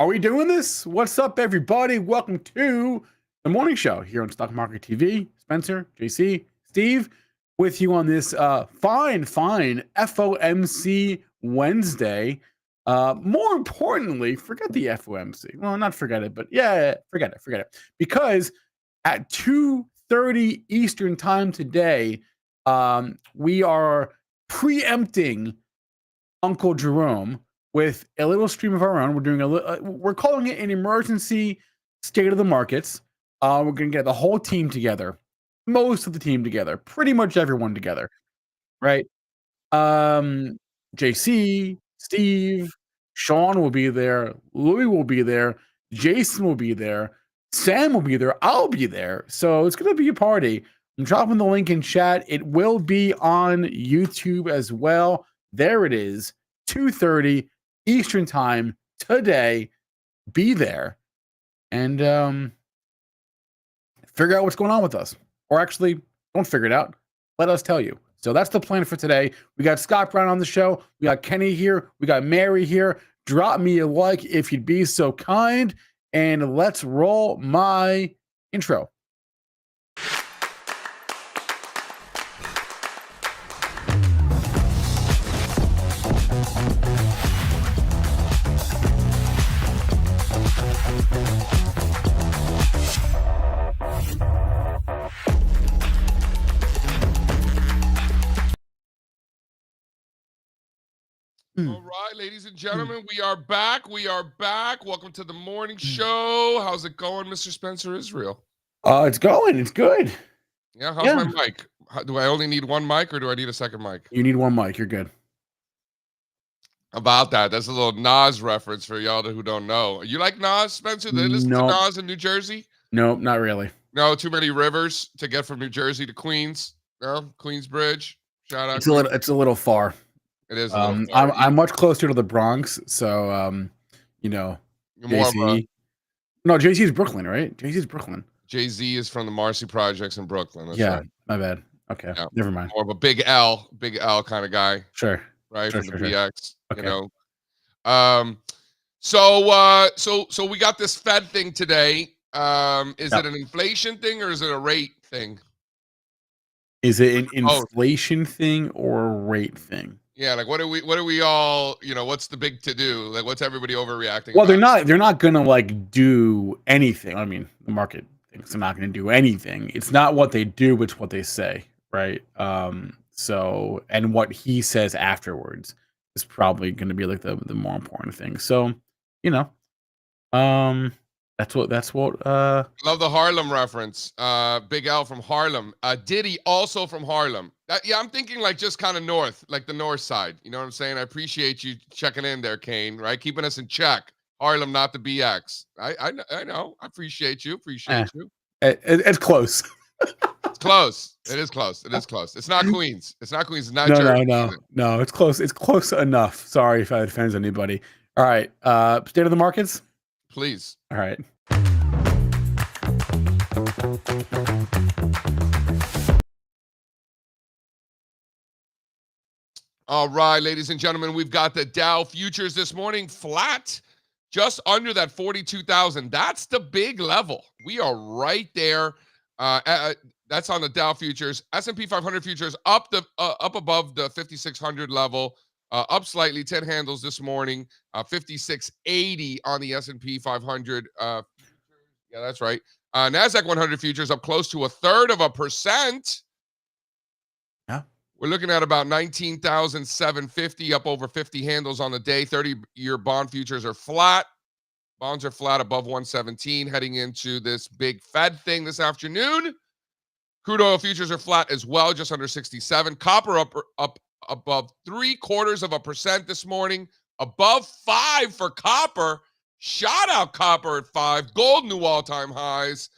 Are we doing this? What's up, everybody? Welcome to the morning show here on Stock Market TV. Spencer, JC, Steve, with you on this fine FOMC Wednesday. More importantly, forget the FOMC. Well, not forget it, but yeah, forget it. Because at 2:30 Eastern time today, we are preempting Uncle Jerome with a little stream of our own. We're doing we're calling it an emergency state of the markets. We're going to get the whole team together, most of the team together, pretty much everyone together, right? JC, Steve, Sean will be there, Louis will be there, Jason will be there, Sam will be there, I'll be there. So it's going to be a party. I'm dropping the link in chat. It will be on YouTube as well. There it is, 2:30 Eastern time today. Be there and figure out what's going on with us. Or actually, don't figure it out. Let us tell you. So that's the plan for today. We got Scott Brown on the show. We got Kenny here. We got Mary here. Drop me a like if you'd be so kind. And let's roll my intro. All right, ladies and gentlemen, we are back. Welcome to the morning show. How's it going, Mr. Spencer Israel? It's going. It's good. Yeah, how's my mic? Do I only need one mic or do I need a second mic? You need one mic. You're good. About that, that's a little Nas reference for y'all who don't know. You like Nas, Spencer? They listen to Nas in New Jersey? Nope, not really. No, too many rivers to get from New Jersey to Queens. No, Queensbridge. Shout out. It's a little far. It is. A little far. I'm much closer to the Bronx, so JC. No, JC is Brooklyn, right? JC is Brooklyn. Jay-Z is from the Marcy Projects in Brooklyn. That's right. My bad. Okay, yeah. Never mind. More of a big L kind of guy. Sure. Right, sure, from the BX. Okay. You know. So we got this Fed thing today. Is it an inflation thing or is it a rate thing? Is it an inflation thing or a rate thing? Yeah, like what are we all, what's the big to do? Like what's everybody overreacting Well, about? they're not gonna like do anything. I mean, the market thinks they're not gonna do anything. It's not what they do, it's what they say, right? So and what he says afterwards is probably gonna be like the more important thing. So, that's what Love the Harlem reference. Big L from Harlem. Diddy also from Harlem. I'm thinking like just kind of north, like the north side. You know what I'm saying? I appreciate you checking in there, Kane, right? Keeping us in check. Harlem, not the BX. I know. I appreciate you. It's close. It's close. It is close. It's not Queens. It's not Jersey. No. It's close. It's close enough. Sorry if I offends anybody. All right. State of the markets? Please. All right. All right, ladies and gentlemen, we've got the Dow futures this morning flat, just under that 42,000. That's the big level. We are right there. That's on the Dow futures. S&P 500 futures up above the 5,600 level, up slightly, 10 handles this morning, 5,680 on the S&P 500. Yeah, that's right. NASDAQ 100 futures up close to 1/3%. Yeah. We're looking at about 19,750, up over 50 handles on the day. 30-year bond futures are flat. Bonds are flat above 117 heading into this big Fed thing this afternoon. Crude oil futures are flat as well, just under 67. Copper up above 0.75% this morning. Above 5 for copper. Shot out copper at 5. Gold new all-time highs.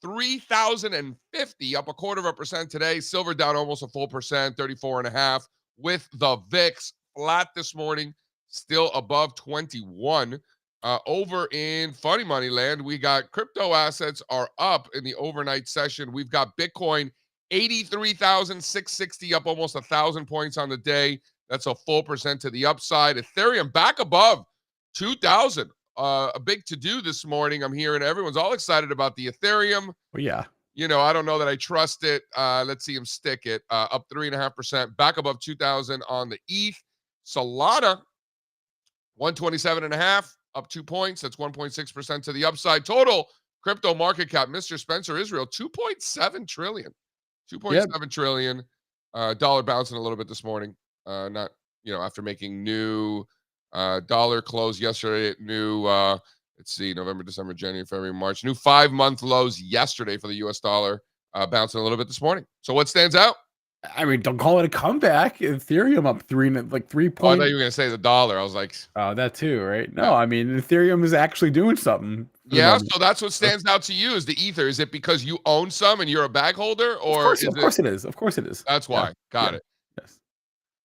3,050, up 0.25% today. Silver down almost a full percent, 34.5. With the VIX flat this morning, still above 21. Over in funny money land, we got crypto assets are up in the overnight session. We've got Bitcoin 83,660, up almost 1,000 points on the day. That's a full percent to the upside. Ethereum back above 2,000. a big to-do this morning. I'm hearing everyone's all excited about the Ethereum. Well, yeah. I don't know that I trust it. Let's see him stick it. Up 3.5%, back above 2,000 on the ETH. Solana, 127.5, up 2 points. That's 1.6% to the upside. Total crypto market cap, Mr. Spencer Israel, 2.7 trillion. 2.7 trillion. Dollar bouncing a little bit this morning. Not, after making new dollar close yesterday at new, let's see, November, December, January, February, March. New 5-month lows yesterday for the US dollar, bouncing a little bit this morning. So what stands out? I mean, don't call it a comeback. Ethereum up 3 Oh, I thought you were going to say the dollar. I was like, oh, that too, right? No, yeah. I mean, Ethereum is actually doing something. Yeah, so that's what stands out to you is the Ether. Is it because you own some and you're a bag holder, or of course it is. Of course it is. That's why. Got it. Yes.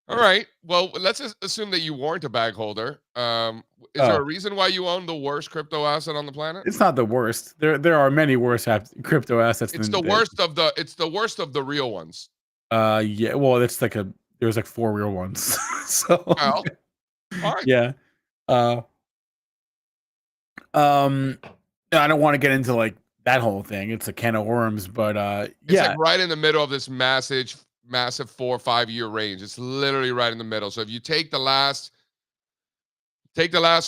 All right. Well, let's assume that you weren't a bag holder. Is there a reason why you own the worst crypto asset on the planet? It's not the worst. There are many worse crypto assets. It's the worst of the. It's the worst of the real ones. Yeah. Well, there's like 4 real ones. So. Well, fine. Yeah. I don't want to get into like that whole thing. It's a can of worms, but it's like right in the middle of this massive 4 or 5 year range. It's literally right in the middle. So if you take the last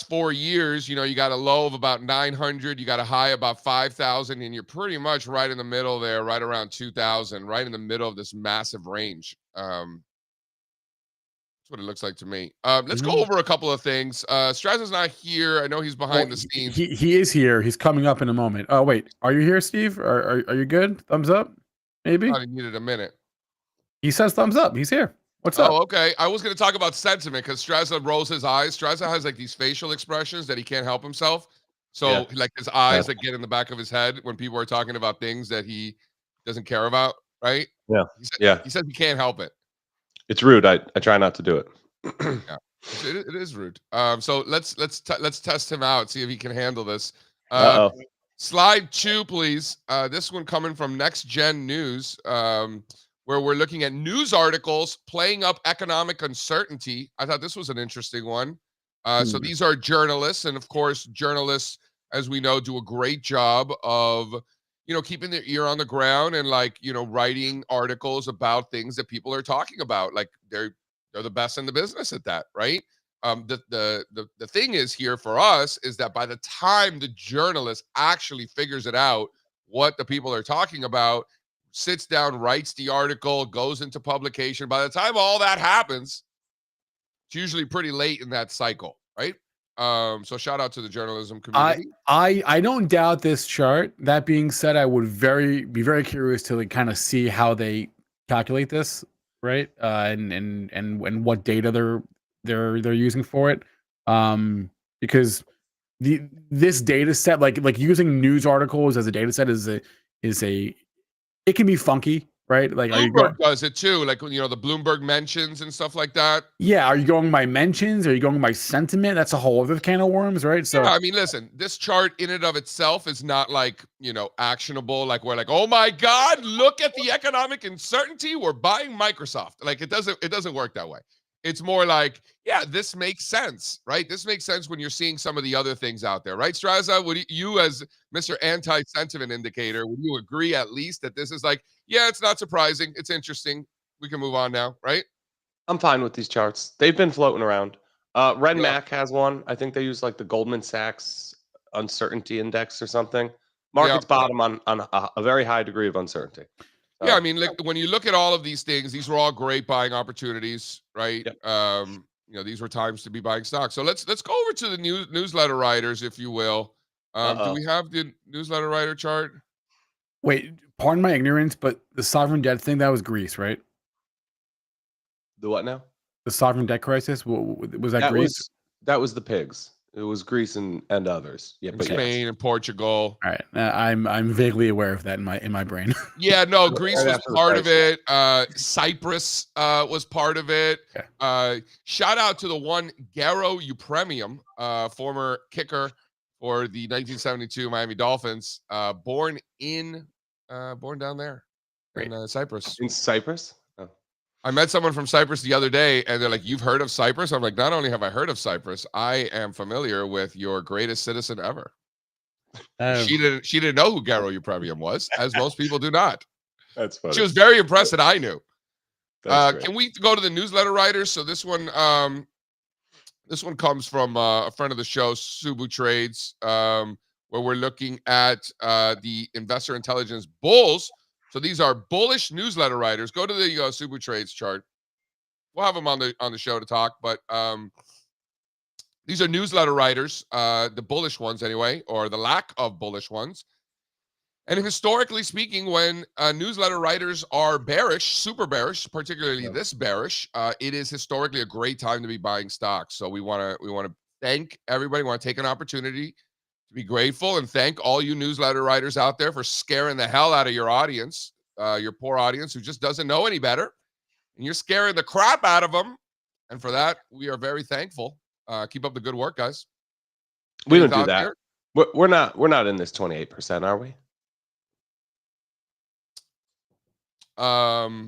4 years, you got a low of about 900, you got a high about 5,000, and you're pretty much right in the middle there, right around 2,000, right in the middle of this massive range. That's what it looks like to me. Let's go over a couple of things. Strazza's not here. I know he's behind the scenes. He is here. He's coming up in a moment. Oh wait, are you here, Steve? Are you good? Thumbs up, maybe. I needed a minute. He says thumbs up. He's here. What's up? Oh, okay. I was going to talk about sentiment because Strazza rolls his eyes. Strazza has like these facial expressions that he can't help himself. So like his eyes that get in the back of his head when people are talking about things that he doesn't care about, right? Yeah. He says he can't help it. It's rude. I try not to do it. Yeah, it is rude. So let's test him out, see if he can handle this. Slide 2, please. This one coming from Next Gen News, where we're looking at news articles playing up economic uncertainty. I thought this was an interesting one. So these are journalists, and of course, journalists, as we know, do a great job of keeping their ear on the ground and writing articles about things that people are talking about. Like they're the best in the business at that, right? The thing is here for us is that by the time the journalist actually figures it out, what the people are talking about, sits down, writes the article, goes into publication, by the time all that happens, it's usually pretty late in that cycle, right? So shout out to the journalism community. I don't doubt this chart. That being said, I would be very curious to kind of see how they calculate this, right? And what data they're using for it. Because this data set, like using news articles as a data set is it can be funky, right? Like Bloomberg does it too, like the Bloomberg mentions and stuff like that. Yeah, are you going by mentions? Are you going by sentiment? That's a whole other can of worms, right? So yeah, I mean, listen, this chart in and of itself is not actionable. Like we're like, oh my God, look at the economic uncertainty. We're buying Microsoft. Like it doesn't work that way. It's more like, yeah, this makes sense, right? This makes sense when you're seeing some of the other things out there, right? Strazza, would you, as Mr. Anti-Sentiment Indicator, would you agree at least that this is like, yeah, it's not surprising. It's interesting. We can move on now, right? I'm fine with these charts. They've been floating around. Mac has one. I think they use like the Goldman Sachs Uncertainty Index or something. Market's bottom on a very high degree of uncertainty. Yeah, I mean, when you look at all of these things, these were all great buying opportunities, right? Yep. These were times to be buying stocks. So let's go over to the newsletter writers, if you will. Do we have the newsletter writer chart? Wait, pardon my ignorance, but the sovereign debt thing, that was Greece, right? The what now? The sovereign debt crisis, was that Greece? That was the pigs. It was Greece and others. Yeah, but Spain and Portugal. All right, I'm vaguely aware of that in my brain. Yeah, no, Greece was part of it. Cyprus was part of it. Okay. Shout out to the one Garo Upremium, former kicker for the 1972 Miami Dolphins, born down there in Cyprus. In Cyprus? Oh. I met someone from Cyprus the other day, and they're like, "You've heard of Cyprus?" I'm like, "Not only have I heard of Cyprus, I am familiar with your greatest citizen ever." She didn't know who Garo Upravium was, as most people do not. That's funny. She was very impressed that I knew. That's great. Can we go to the newsletter writers? So this one comes from a friend of the show, Subu Trades, where we're looking at the investor intelligence bulls. So these are bullish newsletter writers. Go to the Subu Trades chart. We'll have them on the show to talk, but these are newsletter writers, the bullish ones anyway, or the lack of bullish ones. And historically speaking, when newsletter writers are bearish, super bearish, particularly this bearish, it is historically a great time to be buying stocks. So we want to thank everybody. We want to take an opportunity to be grateful and thank all you newsletter writers out there for scaring the hell out of your audience, your poor audience who just doesn't know any better, and you're scaring the crap out of them. And for that, we are very thankful. Keep up the good work, guys. We don't do that. We're not in this 28%, are we? I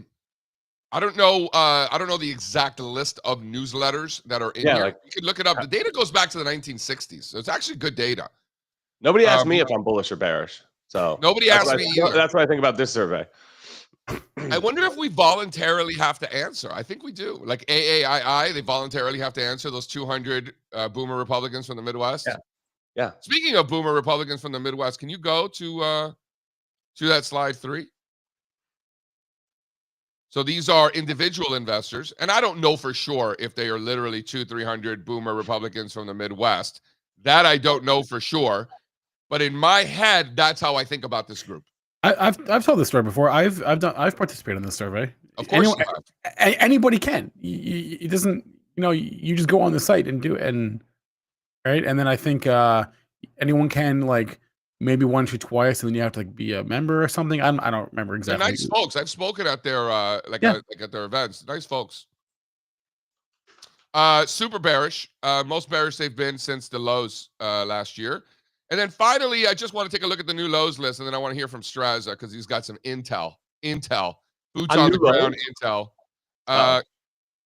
don't know. I don't know the exact list of newsletters that are in here. Like, you can look it up. The data goes back to the 1960s, so it's actually good data. Nobody asked me if I'm bullish or bearish, so nobody asked me either. That's what I think about this survey. I wonder if we voluntarily have to answer. I think we do. Like AAII, they voluntarily have to answer those 200 boomer Republicans from the Midwest. Yeah. Speaking of boomer Republicans from the Midwest, can you go to that slide 3? So these are individual investors, and I don't know for sure if they are literally 200-300 boomer Republicans from the Midwest. That I don't know for sure, but in my head, that's how I think about this group. I've told this story before. I've participated in this survey. Of course, anybody can. It doesn't. You just go on the site and do it, and right. And then I think anyone can, like, maybe once or twice, and then you have to, like, be a member or something. I don't remember exactly. They're nice folks. I've spoken at their at their events. Nice folks. Super bearish. Most bearish they've been since the lows last year. And then finally, I just want to take a look at the new lows list, and then I want to hear from Strazza because he's got some intel, boots on the ground intel.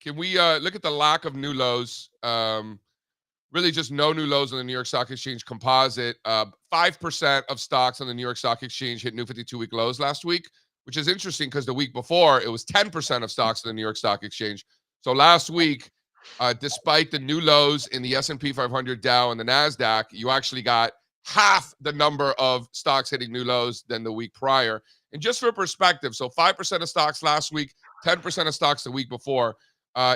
Can we look at the lack of new lows? Really just no new lows on the New York Stock Exchange composite. 5% of stocks on the New York Stock Exchange hit new 52-week lows last week, which is interesting because the week before, it was 10% of stocks on the New York Stock Exchange. So last week, despite the new lows in the S&P 500, Dow, and the NASDAQ, you actually got half the number of stocks hitting new lows than the week prior. And just for perspective, so 5% of stocks last week, 10% of stocks the week before.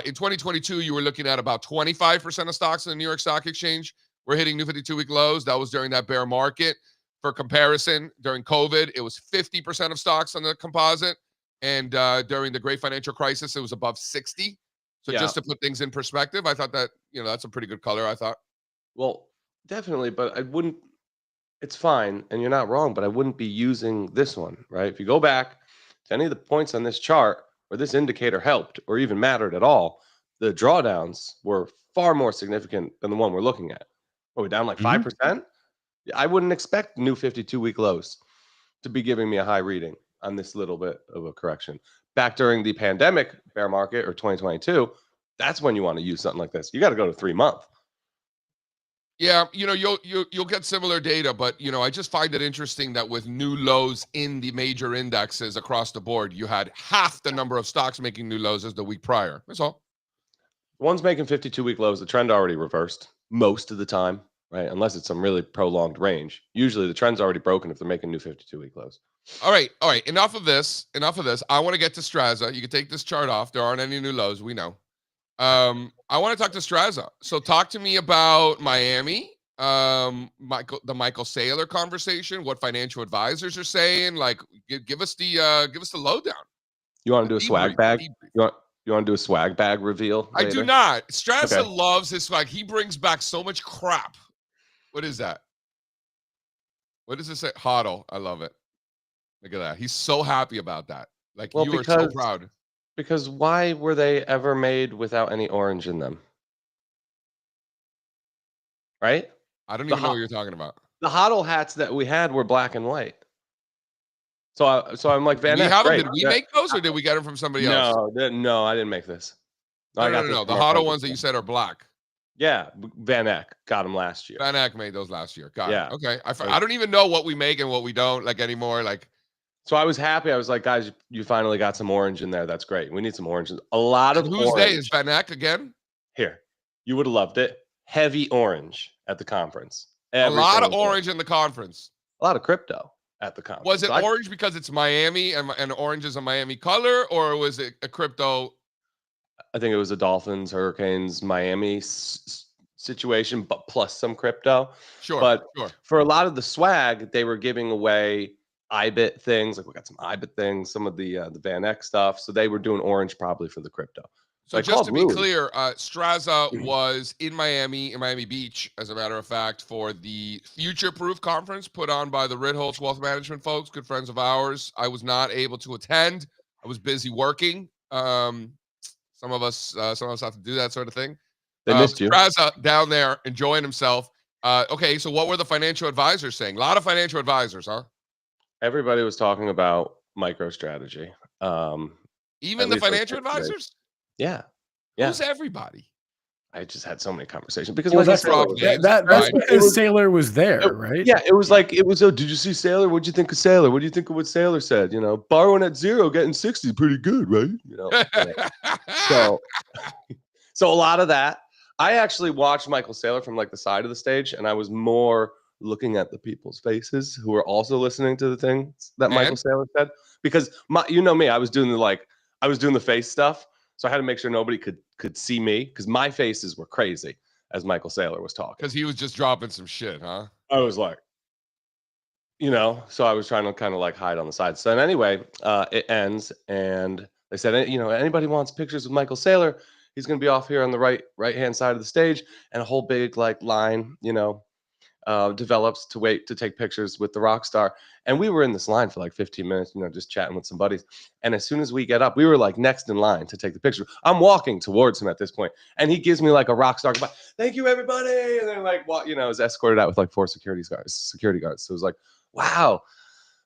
In 2022, you were looking at about 25% of stocks in the New York Stock Exchange were hitting new 52-week lows. That was during that bear market. For comparison, during COVID, it was 50% of stocks on the composite. And during the great financial crisis, it was above 60. So just to put things in perspective, I thought that, that's a pretty good color, I thought. Well, definitely, but I wouldn't, it's fine, and you're not wrong, but I wouldn't be using this one, right? If you go back to any of the points on this chart where this indicator helped or even mattered at all, the drawdowns were far more significant than the one we're looking at. Are we down like 5%? I wouldn't expect new 52-week lows to be giving me a high reading on this little bit of a correction. Back during the pandemic bear market or 2022, that's when you want to use something like this. You got to go to 3-month. Yeah, you'll get similar data, but I just find it interesting that with new lows in the major indexes across the board, you had half the number of stocks making new lows as the week prior. That's all. One's making 52-week lows. The trend already reversed most of the time, right? Unless it's some really prolonged range. Usually the trend's already broken if they're making new 52-week lows. All right. Enough of this. I want to get to Strazza. You can take this chart off. There aren't any new lows. We know. I want to talk to Strazza. So talk to me about Miami, the Michael Saylor conversation, what financial advisors are saying. Like, give us the lowdown. You want to do a swag bag? You want to do a swag bag reveal later? I do not. Strazza loves his swag. He brings back so much crap. What is that? What does it say? HODL. I love it. Look at that. He's so happy about that. Like, you are so proud. Because why were they ever made without any orange in them? Right? I don't even know what you're talking about. The HODL hats that we had were black and white. So I'm like, Van we Eck, have them. great. Did we make those, or did we get them from somebody else? No, I didn't make this. No, I got no. this The from our Hotto friends. ones that you said are black. Yeah, Van Eck got them last year. Van Eck made those last year. Got Yeah. it. Okay. I don't even know what we make and what we don't like anymore. Like, So I was happy. I was like, guys, you finally got some orange in there. That's great. We need some orange. A lot of and whose orange. day is Van Eck again? Here, you would have loved it. Heavy orange at the conference. A lot of single day. orange in the conference. A lot of crypto at the conference. Was it orange because it's Miami and orange is a Miami color, or was it a crypto? I think it was a Dolphins, Hurricanes, Miami situation, but plus some crypto. Sure. But sure. for a lot of the swag, they were giving away IBIT things. Like we got some IBIT things, some of the Van Eck stuff. So they were doing orange probably for the crypto. So I just called to be Louis. clear, Strazza was in Miami Beach, as a matter of fact, for the Future Proof conference put on by the Ritholtz Wealth Management folks, good friends of ours. I was not able to attend. I was busy working. Some of us have to do that sort of thing. They missed you. Strazza down there enjoying himself. Okay, so what were the financial advisors saying? A lot of financial advisors, huh? Everybody was talking about MicroStrategy. Even the financial advisors? Yeah. Who's everybody? I just had so many conversations because Well, Michael that's Saylor that's because Saylor was there, right? Yeah, it was like oh, did you see Saylor? What'd you think of Saylor? What do you think of what Saylor said? You know, borrowing at 0, getting 60, pretty good, right? You know. So a lot of that. I actually watched Michael Saylor from like the side of the stage, and I was more looking at the people's faces who were also listening to the things that Michael Saylor said. Because you know me, I was doing the face stuff. So I had to make sure nobody could see me because my faces were crazy as Michael Saylor was talking. Because he was just dropping some shit, huh? I was like, so I was trying to kind of like hide on the side. So anyway, it ends and they said, anybody wants pictures with Michael Saylor, he's going to be off here on the right-hand side of the stage, and a whole big like line, develops to wait to take pictures with the rock star. And we were in this line for like 15 minutes, just chatting with some buddies. And as soon as we get up, we were like next in line to take the picture. I'm walking towards him at this point, and he gives me like a rock star goodbye. Thank you, everybody. And then like, I was escorted out with like 4 security guards. So it was like, wow,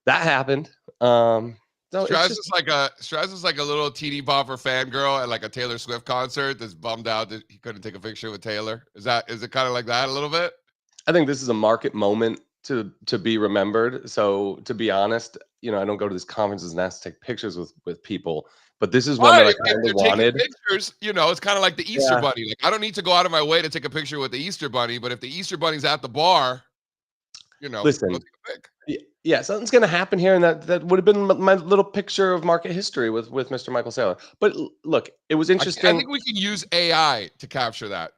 that happened. No, Strazza's like a little teeny bopper fangirl at like a Taylor Swift concert that's bummed out that he couldn't take a picture with Taylor. Is it kind of like that a little bit? I think this is a market moment to be remembered. So to be honest, I don't go to these conferences and ask to take pictures with people, but this is one that I kind of wanted. Pictures, it's kind of like the Easter Bunny. Like I don't need to go out of my way to take a picture with the Easter Bunny, but if the Easter Bunny's at the bar, listen, yeah, something's going to happen here, and that would have been my little picture of market history with Mr. Michael Saylor. But look, it was interesting. I think we can use AI to capture that.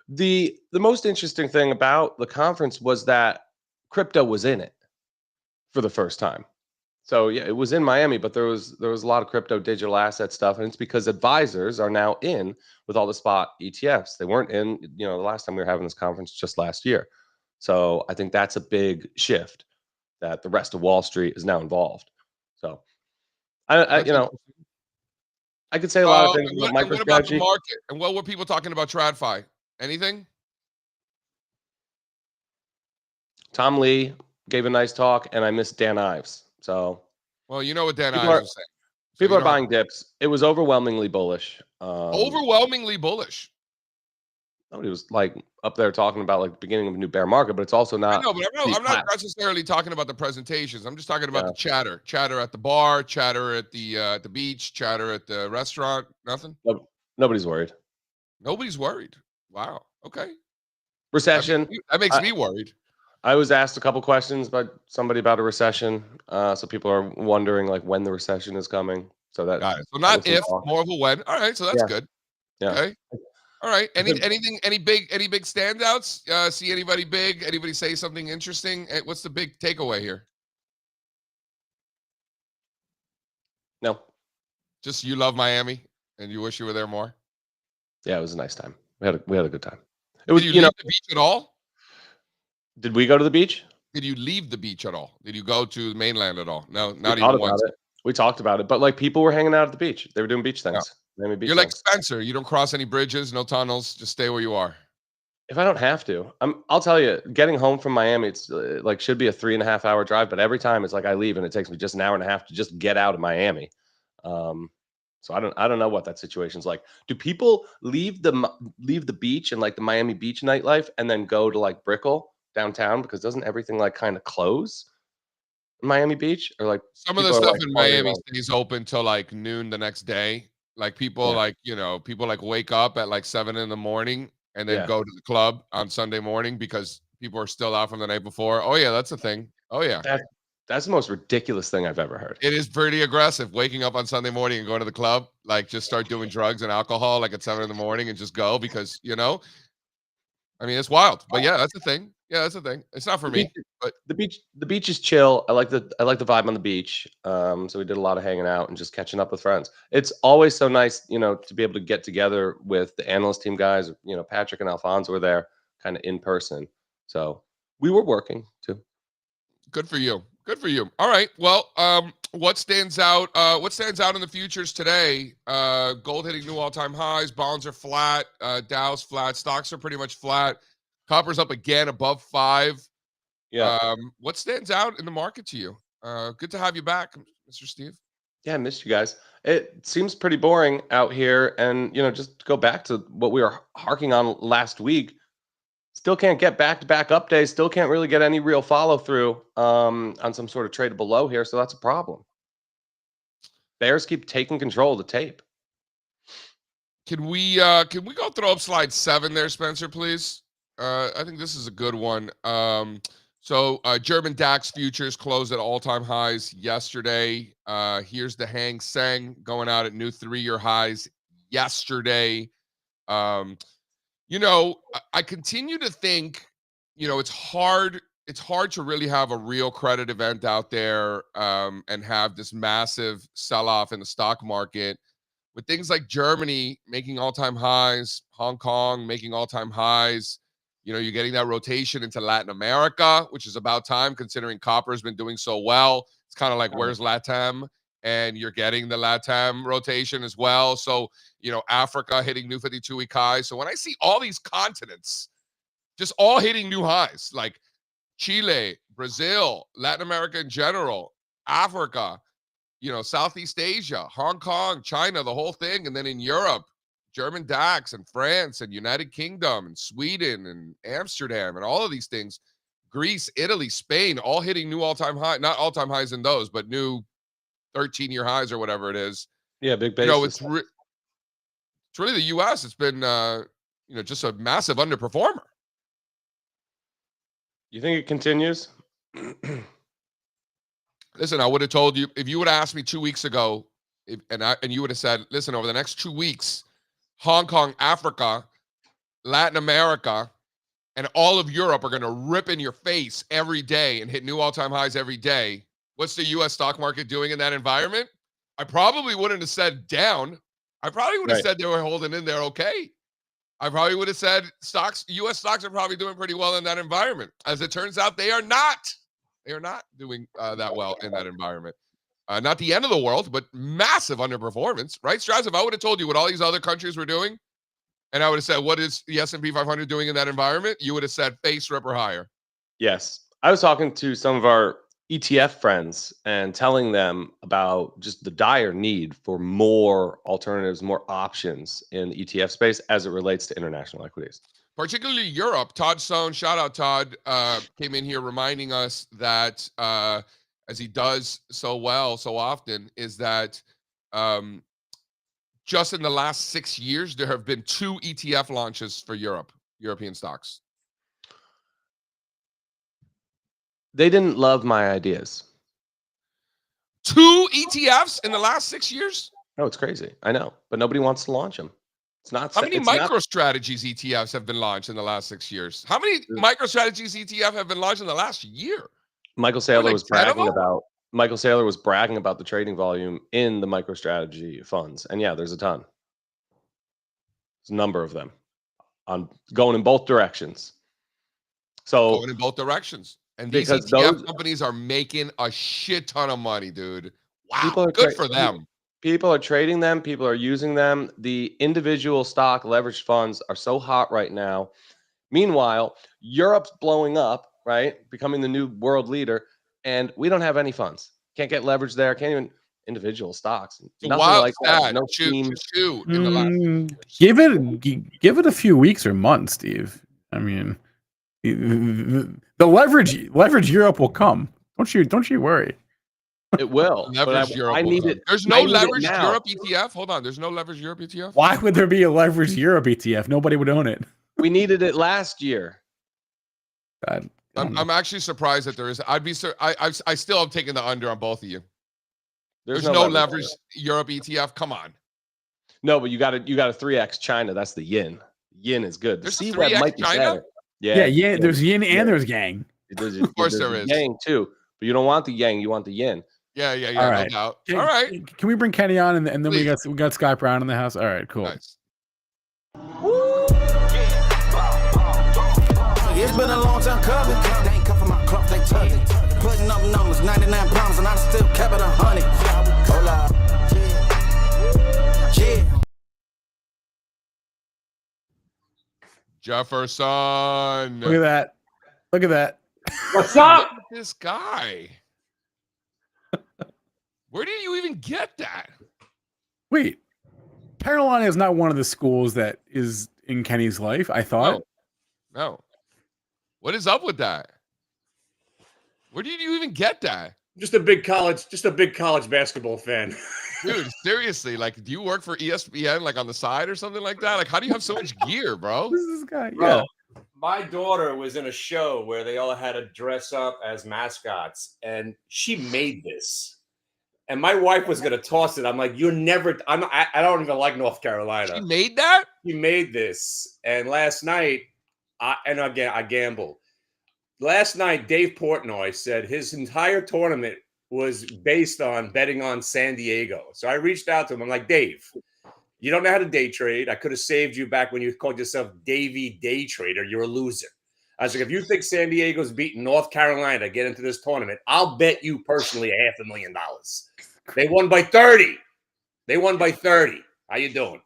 The most interesting thing about the conference was that crypto was in it for the first time. So yeah, it was in Miami, but there was a lot of crypto digital asset stuff, and it's because advisors are now in with all the spot ETFs. They weren't in, the last time we were having this conference just last year. So I think that's a big shift that the rest of Wall Street is now involved. So I could say a lot of things about MicroStrategy. What about the market? And what were people talking about TradFi? Anything? Tom Lee gave a nice talk, and I missed Dan Ives. So, well, you know what Dan Ives was saying. People are buying dips. It was overwhelmingly bullish. Overwhelmingly bullish. Nobody was like up there talking about like the beginning of a new bear market, but it's also not. I know, but I'm not necessarily talking about the presentations. I'm just talking about the chatter at the bar, chatter at the beach, chatter at the restaurant. Nothing. Nobody's worried. Nobody's worried. Wow. Okay. Recession. That makes me worried. I was asked a couple questions by somebody about a recession. So people are wondering like when the recession is coming. So that. Got it. So not if, more of a when. All right. So that's good. Yeah. Okay. All right. Any big standouts? See anybody big? Anybody say something interesting? What's the big takeaway here? No. Just you love Miami and you wish you were there more. Yeah, it was a nice time. We had a good time. Did you leave the beach at all? Did we go to the beach? Did you leave the beach at all? Did you go to the mainland at all? No, not even once. We talked about it, but like people were hanging out at the beach. They were doing beach things. Yeah. You're like Spencer. You don't cross any bridges, no tunnels. Just stay where you are. If I don't have to, I'll tell you, getting home from Miami, it's like should be a 3.5 hour drive, but every time it's like I leave and it takes me just an hour and a half to just get out of Miami. So I don't know what that situation's like. Do people leave the beach and like the Miami Beach nightlife and then go to like Brickell downtown, because doesn't everything like kind of close in Miami Beach, or like Some of the people are stuff like in partying Miami all? stays open till like noon the next day. Like people Yeah, like, people like wake up at like 7 in the morning and then yeah. go to the club on Sunday morning because people are still out from the night before. Oh yeah, that's a thing. Oh yeah. That that's the most ridiculous thing I've ever heard. It is pretty aggressive waking up on Sunday morning and going to the club, like just start doing drugs and alcohol like at 7 in the morning and just go because, I mean, it's wild. But yeah, that's the thing. Yeah, that's the thing. It's not for The beach, me, but the beach is chill. I like the vibe on the beach. So we did a lot of hanging out and just catching up with friends. It's always so nice, to be able to get together with the analyst team guys. Patrick and Alfonso were there, kind of in person. So we were working too. good for you. Good for you. All right. Well, what stands out? What stands out in the futures today? Gold hitting new all-time highs. Bonds are flat. Dow's flat. Stocks are pretty much flat. Copper's up again above 5. Yeah, What stands out in the market to you? Good to have you back, Mr. Steve. yeah, I missed you guys. It seems pretty boring out here, and just to go back to what we were harking on last week. Still can't get back-to-back up days. Still can't really get any real follow-through on some sort of tradable low here. So that's a problem. Bears keep taking control of the tape. Can we go throw up slide 7 there, Spencer, please? I think this is a good one. So German DAX futures closed at all-time highs yesterday. Here's the Hang Seng going out at new 3-year highs yesterday. I continue to think, it's hard to really have a real credit event out there and have this massive sell-off in the stock market with things like Germany making all-time highs, Hong Kong making all-time highs. You're getting that rotation into Latin America, which is about time considering copper has been doing so well. It's kind of like, where's LATAM? And you're getting the LATAM rotation as well. So, Africa hitting new 52-week highs. So when I see all these continents just all hitting new highs, like Chile, Brazil, Latin America in general, Africa, Southeast Asia, Hong Kong, China, the whole thing. And then in Europe, German DAX and France and United Kingdom and Sweden and Amsterdam and all of these things, Greece, Italy, Spain, all hitting new all-time high, not all-time highs in those, but new 13-year highs or whatever it is. Yeah, big basis. It's really the U.S. It's been, just a massive underperformer. You think it continues? Listen, I would have told you, if you would have asked me 2 weeks ago, and you would have said, listen, over the next 2 weeks, Hong Kong, Africa, Latin America, and all of Europe are going to rip in your face every day and hit new all-time highs every day. What's the U.S. stock market doing in that environment? I probably wouldn't have said down. I probably would have said they were holding in there okay. I probably would have said U.S. stocks are probably doing pretty well in that environment. As it turns out, they are not. They are not doing that well in that environment. Not the end of the world, but massive underperformance, right? Strazza, if I would have told you what all these other countries were doing, and I would have said, what is the S&P 500 doing in that environment? You would have said face rip or higher. Yes. I was talking to some of our ETF friends and telling them about just the dire need for more alternatives, more options in the ETF space as it relates to international equities. Particularly Europe. Todd Stone, shout out Todd, came in here reminding us that, as he does so well, so often, is that just in the last 6 years, there have been 2 ETF launches for European stocks. They didn't love my ideas. 2 ETFs in the last 6 years? No, it's crazy. I know, but nobody wants to launch them. It's not. How many MicroStrategies ETFs have been launched in the last 6 years? How many MicroStrategies ETF have been launched in the last year? Michael Saylor was bragging about. Michael Saylor was bragging about the trading volume in the MicroStrategy funds, and yeah, there's a ton. There's a number of them on going in both directions. So going in both directions, and these ETF companies are making a shit ton of money, dude. Wow, good for them. People are trading them. People are using them. The individual stock leveraged funds are so hot right now. Meanwhile, Europe's blowing up, right? Becoming the new world leader, and we don't have any funds. Can't get leverage there. Can't even individual stocks. It's a Nothing wild like that. stat. No team. Chew in the last. Give it a few weeks or months, Steve. I mean, the leverage Europe will come. Don't you worry. It will. Leverage Europe. I need it. There's no leverage Europe ETF. Hold on. There's no leverage Europe ETF. Why would there be a leverage Europe ETF? Nobody would own it. We needed it last year. I'm actually surprised that there is. I still have taken the under on both of you. There's no leverage Europe ETF. Come on. No, but you got to 3x China. That's the yin. Yin is good. There's the a 3x China. Yeah. There's yin and there's yang. Of course there is. Yang too, but you don't want the yang. You want the yin. Yeah. All right. No doubt. All right. Can we bring Kenny on and then we got Scott Brown in the house? All right, cool. Nice. It's been a long time coming. They ain't come for my club, they tugging. Putting up numbers, 99 pounds, and I still kept it 100. Hola. Yeah. Jefferson. Look at that. What's up? Look at this guy. Where did you even get that? Wait, Carolina is not one of the schools that is in Kenny's life, I thought. No. What is up with that? Where did you even get that? Just a big college basketball fan. Dude, seriously, like, do you work for ESPN, like, on the side or something like that? Like, how do you have so much gear, bro? Who's this guy? Bro, my daughter was in a show where they all had to dress up as mascots, and she made this. And my wife was gonna toss it. I'm like, I don't even like North Carolina. She made that? She made this. And last night, I gambled. Last night, Dave Portnoy said his entire tournament was based on betting on San Diego. So I reached out to him. I'm like, Dave, you don't know how to day trade. I could have saved you back when you called yourself Davey Day Trader. You're a loser. I was like, if you think San Diego's beating North Carolina to get into this tournament, I'll bet you personally $500,000. They won by 30. How you doing?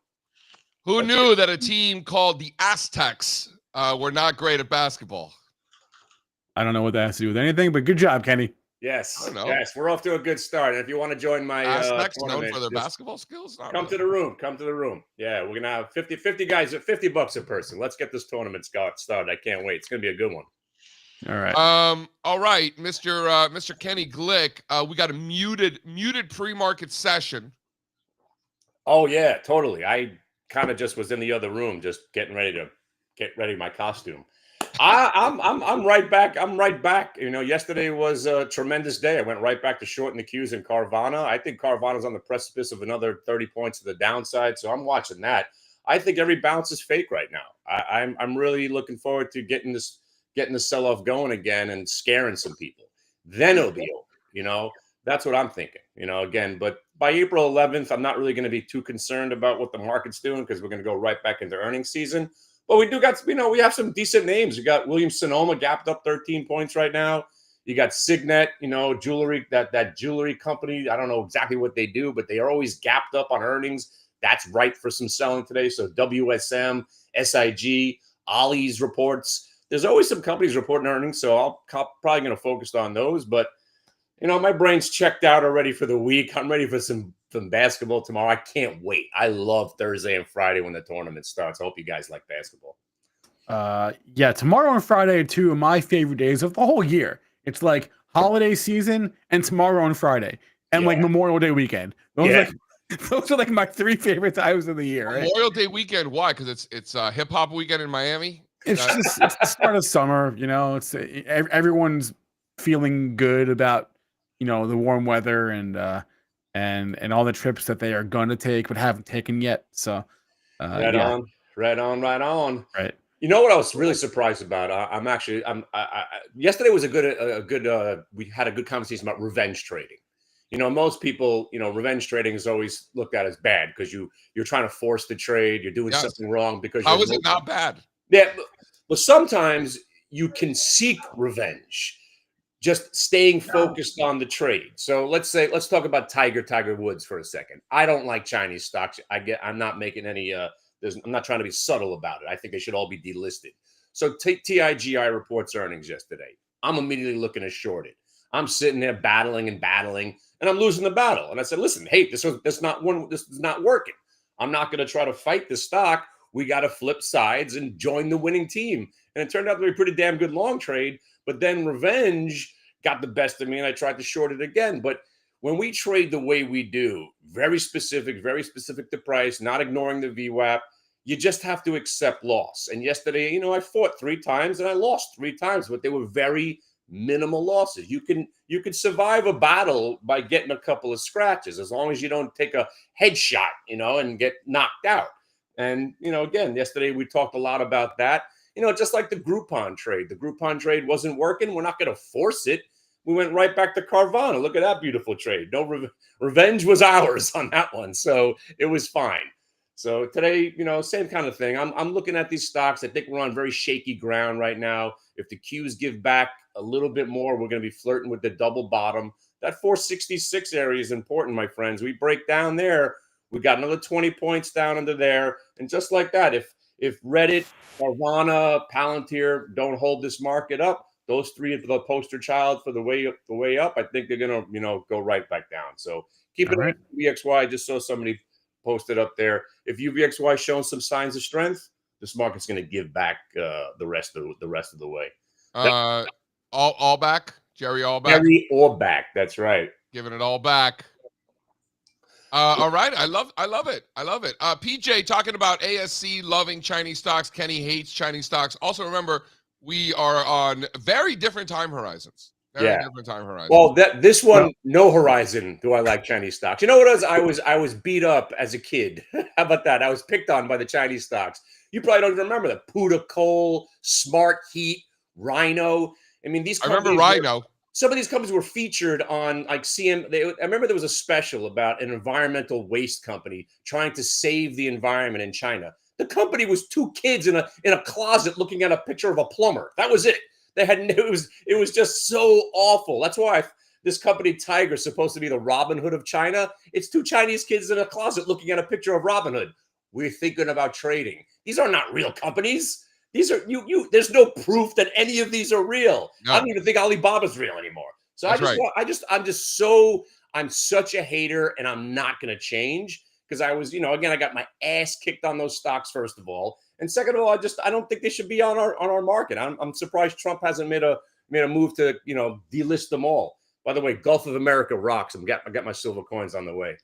Who knew that a team called the Aztecs were not great at basketball? I don't know what that has to do with anything, but good job, Kenny. Yes, we're off to a good start. And if you want to join my Aztecs tournament, known for their basketball skills? Come to the room. Yeah, we're gonna have 50 guys at $50 a person. Let's get this tournament started. I can't wait. It's gonna be a good one. All right. All right, Mr. Kenny Glick. We got a muted pre-market session. Oh yeah, totally. I kind of just was in the other room, just getting ready my costume. I'm right back. You know, yesterday was a tremendous day. I went right back to shorting the Qs in Carvana. I think Carvana's on the precipice of another 30 points to the downside, so I'm watching that. I think every bounce is fake right now. I'm really looking forward to getting the sell-off going again and scaring some people. Then it'll be over. You know, that's what I'm thinking. You know, again, but by April 11th, I'm not really going to be too concerned about what the market's doing because we're going to go right back into earnings season. But we we have some decent names. You got Williams-Sonoma gapped up 13 points right now. You got Signet, jewelry, that jewelry company. I don't know exactly what they do, but they are always gapped up on earnings. That's ripe for some selling today. So WSM, SIG, Ollie's reports. There's always some companies reporting earnings, so I'm probably going to focus on those. But, my brain's checked out already for the week. I'm ready for some basketball tomorrow. I can't wait. I love Thursday and Friday when the tournament starts. I hope you guys like basketball. Yeah, tomorrow and Friday are two of my favorite days of the whole year. It's like holiday season and tomorrow and Friday and like Memorial Day weekend. Those are like my three favorite times of the year. Right? Memorial Day weekend. Why? Because it's a hip hop weekend in Miami. It's the start of summer. It's everyone's feeling good about the warm weather and all the trips that they are going to take but haven't taken yet. So right on. Right. You know what I was really surprised about? Yesterday was a good. We had a good conversation about revenge trading. Most people, revenge trading is always looked at as bad because you're trying to force the trade. You're doing something wrong because. How is it not bad? Yeah, but sometimes you can seek revenge. Just staying focused on the trade. So let's talk about Tiger Woods for a second. I don't like Chinese stocks. I'm not making any. I'm not trying to be subtle about it. I think they should all be delisted. So TIGI reports earnings yesterday. I'm immediately looking to short it. I'm sitting there battling, and I'm losing the battle. And I said, listen, hey, this is not working. I'm not going to try to fight the stock. We got to flip sides and join the winning team. And it turned out to be a pretty damn good long trade. But then revenge got the best of me, and I tried to short it again. But when we trade the way we do, very specific to price, not ignoring the VWAP, you just have to accept loss. And yesterday, I fought 3 times and I lost 3 times, but they were very minimal losses. You can survive a battle by getting a couple of scratches, as long as you don't take a headshot, and get knocked out. And, again, yesterday we talked a lot about that. Just like the Groupon trade. The Groupon trade wasn't working. We're not going to force it. We went right back to Carvana. Look at that beautiful trade. No revenge was ours on that one. So it was fine. So today, same kind of thing. I'm looking at these stocks. I think we're on very shaky ground right now. If the Qs give back a little bit more, we're going to be flirting with the double bottom. That 466 area is important, my friends. We break down there. We got another 20 points down under there. And just like that, if Reddit, Carvana, Palantir don't hold this market up, those 3 are the poster child for the way up. I think they're going to, go right back down. So keep it right. UVXY. I just saw somebody posted up there. If UVXY showing some signs of strength, this market's going to give back the rest of the way. All back, Jerry Allback. Jerry Allback. That's right. Giving it all back. All right. I love it. PJ talking about ASC loving Chinese stocks. Kenny hates Chinese stocks. Also remember, we are on very different time horizons. Different time horizons. Well, this one, no horizon. Do I like Chinese stocks? You know what it is? I was beat up as a kid. How about that? I was picked on by the Chinese stocks. You probably don't even remember that. Puda Coal, Smart Heat, Rhino. I mean, these. I remember Rhino. Some of these companies were featured on like CM. I remember there was a special about an environmental waste company trying to save the environment in China. The company was 2 kids in a closet looking at a picture of a plumber. That was it. It was just so awful. That's why this company Tiger is supposed to be the Robin Hood of China. It's 2 Chinese kids in a closet looking at a picture of Robin Hood. We're thinking about trading. These are not real companies. These are you. There's no proof that any of these are real. No. I don't even think Alibaba's real anymore. So I'm such a hater, and I'm not going to change because I was, again, I got my ass kicked on those stocks first of all, and second of all, I don't think they should be on our market. I'm surprised Trump hasn't made a move to delist them all. By the way, Gulf of America rocks. I got my silver coins on the way.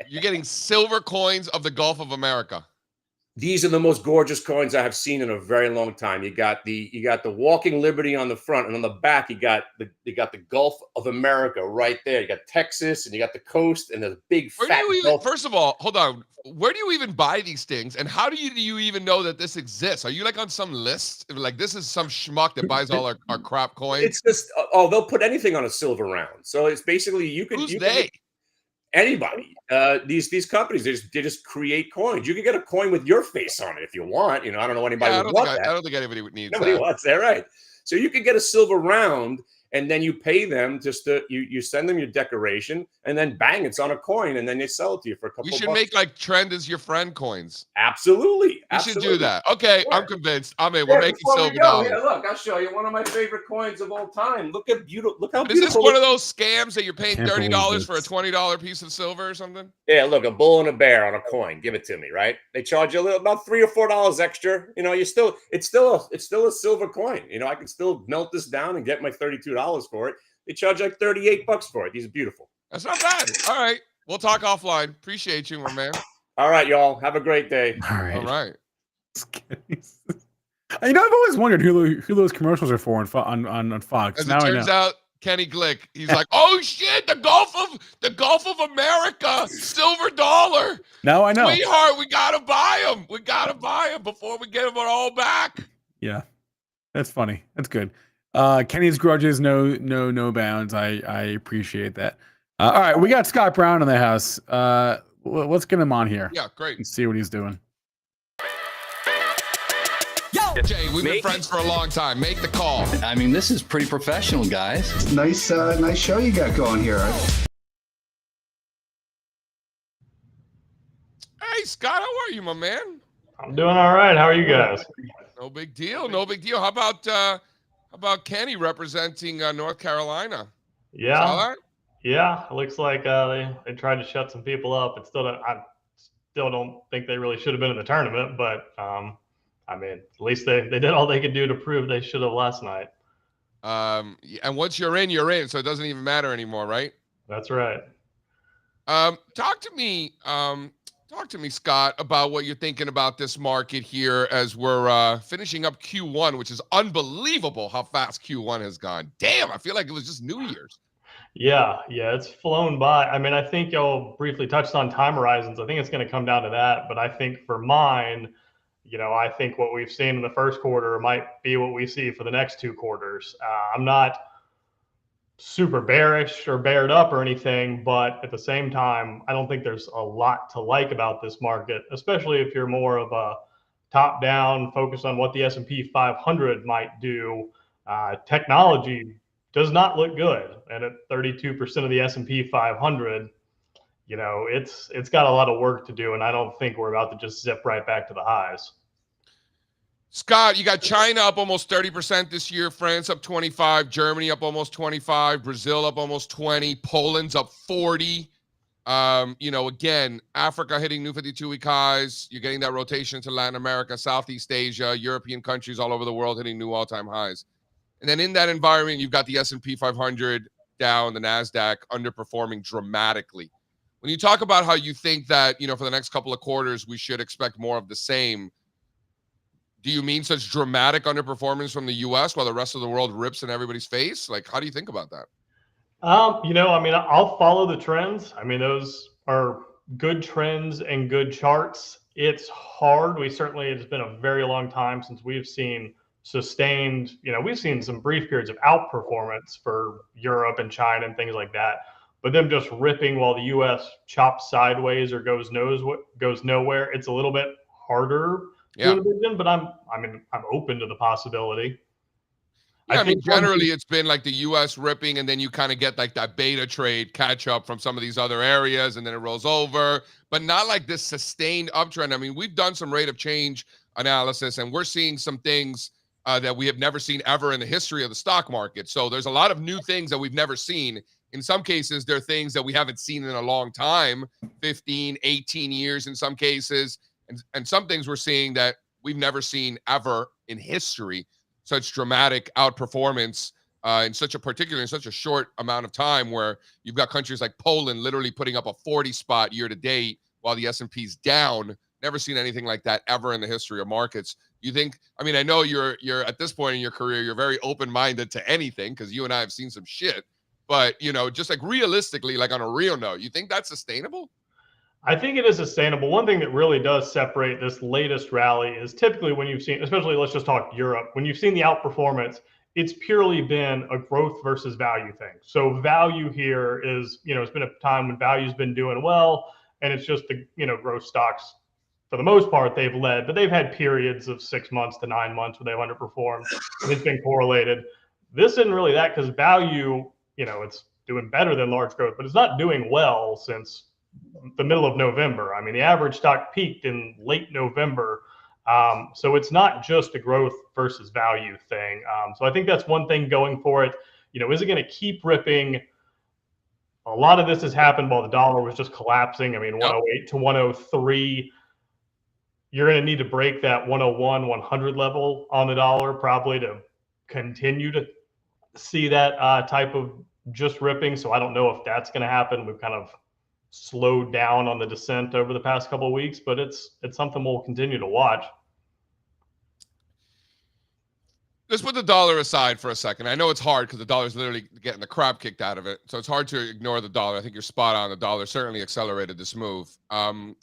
You're getting silver coins of the Gulf of America. These are the most gorgeous coins I have seen in a very long time. You got the Walking Liberty on the front, and on the back you got the Gulf of America right there. You got Texas, and you got the coast, and the big fat. First of all, hold on. Where do you even buy these things, and how do you even know that this exists? Are you like on some list? Like this is some schmuck that buys all our crap coins? It's just they'll put anything on a silver round. So it's basically Who's they? Anybody. These companies, they just create coins. You can get a coin with your face on it if you want. I don't know anybody would want that. I don't think anybody would need Nobody wants that, right? So you can get a silver round, and then you pay them you send them your decoration, and then bang, it's on a coin, and then they sell it to you for a couple. We should bucks. make like trend is your friend coins. Absolutely. We should do that. Okay, sure. I'm convinced. We're making silver dollars. Yeah, look, I'll show you one of my favorite coins of all time. Look how beautiful. Is this one of those scams that you're paying $30 for a $20 piece of silver or something? Yeah, look, a bull and a bear on a coin. Give it to me, right? They charge you about $3 or $4 extra. It's still a silver coin. I can still melt this down and get my $32 for it. They charge like $38 for it. These are beautiful. That's not bad. All right. We'll talk offline. Appreciate you, my man. All right, y'all. Have a great day. All right. All right. I've always wondered who those commercials are for on Fox. As it turns out, Kenny Glick, he's like, oh shit, the Gulf of America, silver dollar. Now I know. Sweetheart, we gotta buy them. We gotta buy them before we get them all back. Yeah, that's funny. That's good. Kenny's grudges no bounds. I appreciate that. All right, we got Scott Brown in the house. Let's get him on here. Yeah, great. And see what he's doing. Jay, we've been friends for a long time. Make the call. I mean, this is pretty professional, guys. Nice show you got going here. Hey, Scott, how are you, my man? I'm doing all right. How are you guys? No big deal. No big deal. How about Kenny representing North Carolina? Yeah, Saw that? yeah. It looks like they tried to shut some people up. I still don't think they really should have been in the tournament, but I mean, at least they did all they could do to prove they should have last night. And once you're in, so it doesn't even matter anymore, right? That's right. Talk to me, Scott, about what you're thinking about this market here as we're finishing up Q1, which is unbelievable how fast Q1 has gone. Damn, I feel like it was just New Year's. Yeah, it's flown by. I mean, I think y'all briefly touched on time horizons. I think it's going to come down to that. But I think for mine, I think what we've seen in the first quarter might be what we see for the next 2 quarters. I'm not super bearish or bared up or anything, but at the same time, I don't think there's a lot to like about this market, especially if you're more of a top down focus on what the S&P 500 might do. Technology does not look good, and at 32% of the S&P 500, it's got a lot of work to do, and I don't think we're about to just zip right back to the highs. Scott, you got China up almost 30% this year, France up 25, Germany up almost 25, Brazil up almost 20, Poland's up 40. Again, Africa hitting new 52-week highs. You're getting that rotation to Latin America, Southeast Asia, European countries all over the world hitting new all-time highs. And then in that environment, you've got the S&P 500 down, the NASDAQ underperforming dramatically. When you talk about how you think that, for the next couple of quarters, we should expect more of the same, do you mean such dramatic underperformance from the U.S. while the rest of the world rips in everybody's face? Like, how do you think about that? I'll follow the trends. I mean, those are good trends and good charts. It's hard. It's been a very long time since we've seen sustained, we've seen some brief periods of outperformance for Europe and China and things like that, but them just ripping while the U.S. chops sideways or goes nowhere. It's a little bit harder. Yeah. But I'm open to the possibility. Yeah, I mean, generally it's been like the U.S. ripping, and then you kind of get like that beta trade catch up from some of these other areas, and then it rolls over, but not like this sustained uptrend. I mean, we've done some rate of change analysis, and we're seeing some things that we have never seen ever in the history of the stock market. So there's a lot of new things that we've never seen. In some cases, there are things that we haven't seen in a long time, 15, 18 years in some cases. And some things we're seeing that we've never seen ever in history, such dramatic outperformance in such a short amount of time, where you've got countries like Poland literally putting up a 40 spot year to date while the S&P's down. Never seen anything like that ever in the history of markets. You think, I mean, I know you're at this point in your career, you're very open-minded to anything because you and I have seen some shit, but just like realistically, like on a real note, you think that's sustainable? I think it is sustainable. One thing that really does separate this latest rally is typically when you've seen, especially let's just talk Europe, when you've seen the outperformance, it's purely been a growth versus value thing. So value here is, it's been a time when value's been doing well, and it's just the, growth stocks, for the most part, they've led, but they've had periods of 6 months to 9 months where they've underperformed, and it's been correlated. This isn't really that, because value, it's doing better than large growth, but it's not doing well since the middle of November. I mean, the average stock peaked in late November. So it's not just a growth versus value thing. So I think that's one thing going for it. Is it going to keep ripping? A lot of this has happened while the dollar was just collapsing. I mean, 108 to 103. You're going to need to break that 101, 100 level on the dollar probably to continue to see that type of just ripping. So I don't know if that's going to happen. We've kind of slowed down on the descent over the past couple of weeks, but it's something we'll continue to watch. Let's put the dollar aside for a second. I know it's hard because the dollar's literally getting the crap kicked out of it, so it's hard to ignore the dollar. I think you're spot on. The dollar certainly accelerated this move. I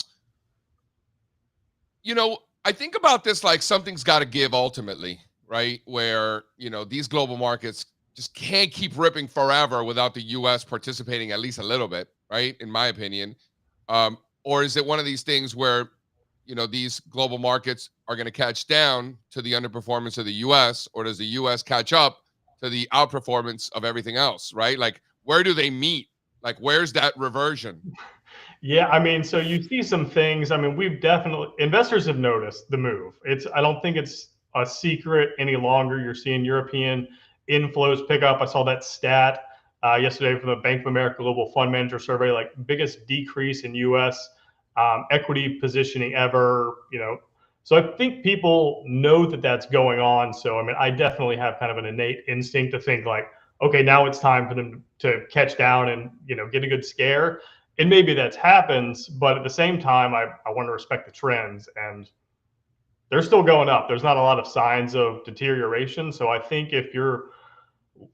think about this like something's got to give ultimately, right? Where, these global markets just can't keep ripping forever without the U.S. participating at least a little bit, right? In my opinion. Or is it one of these things where, these global markets are going to catch down to the underperformance of the U.S., or does the U.S. catch up to the outperformance of everything else, right? Like, where do they meet? Like, where's that reversion? Yeah, I mean, so you see some things. I mean, investors have noticed the move. I don't think it's a secret any longer. You're seeing European inflows pick up. I saw that stat yesterday from the Bank of America Global Fund Manager Survey, like biggest decrease in U.S. Equity positioning ever. So I think people know that that's going on. So I mean, I definitely have kind of an innate instinct to think like, okay, now it's time for them to catch down and get a good scare. And maybe that's happens, but at the same time, I want to respect the trends, and they're still going up. There's not a lot of signs of deterioration. So I think if you're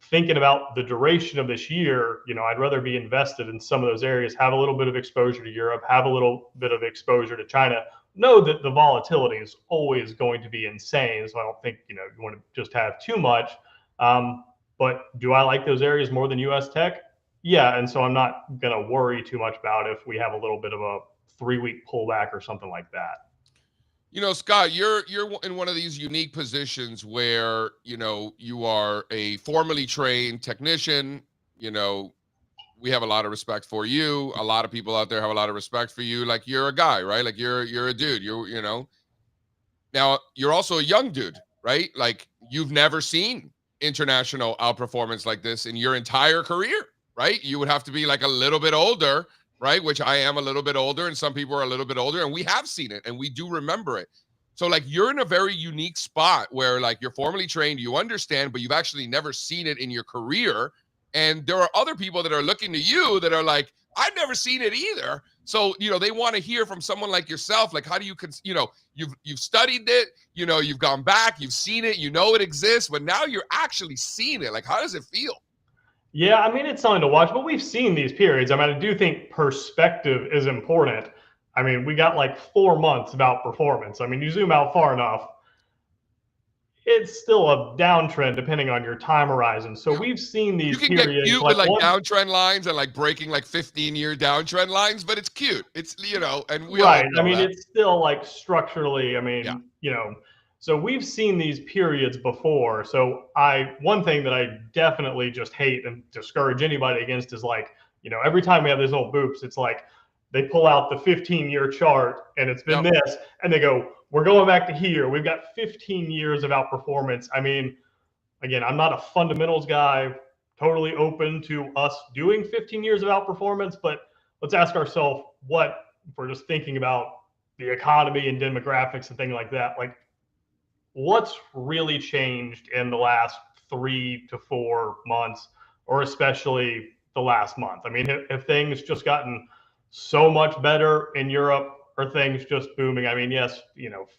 thinking about the duration of this year, I'd rather be invested in some of those areas, have a little bit of exposure to Europe, have a little bit of exposure to China, know that the volatility is always going to be insane. So I don't think, you want to just have too much. But do I like those areas more than US tech? Yeah. And so I'm not going to worry too much about if we have a little bit of a 3-week pullback or something like that. Scott, you're in one of these unique positions where, you are a formally trained technician. We have a lot of respect for you. A lot of people out there have a lot of respect for you. Like, you're a guy, right? Like, you're a dude. Now you're also a young dude, right? Like, you've never seen international outperformance like this in your entire career, right? You would have to be like a little bit older, right? Which I am a little bit older, and some people are a little bit older, and we have seen it and we do remember it. So like, you're in a very unique spot where like, you're formally trained, you understand, but you've actually never seen it in your career. And there are other people that are looking to you that are like, I've never seen it either. So, they want to hear from someone like yourself. Like, how do you, you've studied it, you've gone back, you've seen it, it exists, but now you're actually seeing it. Like, how does it feel? Yeah, I mean, it's something to watch, but we've seen these periods. I mean, I do think perspective is important. I mean, we got like 4 months of outperformance. I mean, you zoom out far enough, it's still a downtrend depending on your time horizon. So we've seen these periods. You can get cute with like downtrend lines and like breaking like 15-year downtrend lines, but it's cute. It's, and we right. all know I mean, that. it's still like structurally, I mean, so we've seen these periods before. So one thing that I definitely just hate and discourage anybody against is like, every time we have these old boops, it's like they pull out the 15-year chart and it's been this, and they go, we're going back to here. We've got 15 years of outperformance. I mean, again, I'm not a fundamentals guy, totally open to us doing 15 years of outperformance, but let's ask ourselves if we're just thinking about the economy and demographics and things like that, like, what's really changed in the last 3 to 4 months, or especially the last month? I mean, have things just gotten so much better in Europe, or things just booming? I mean, yes,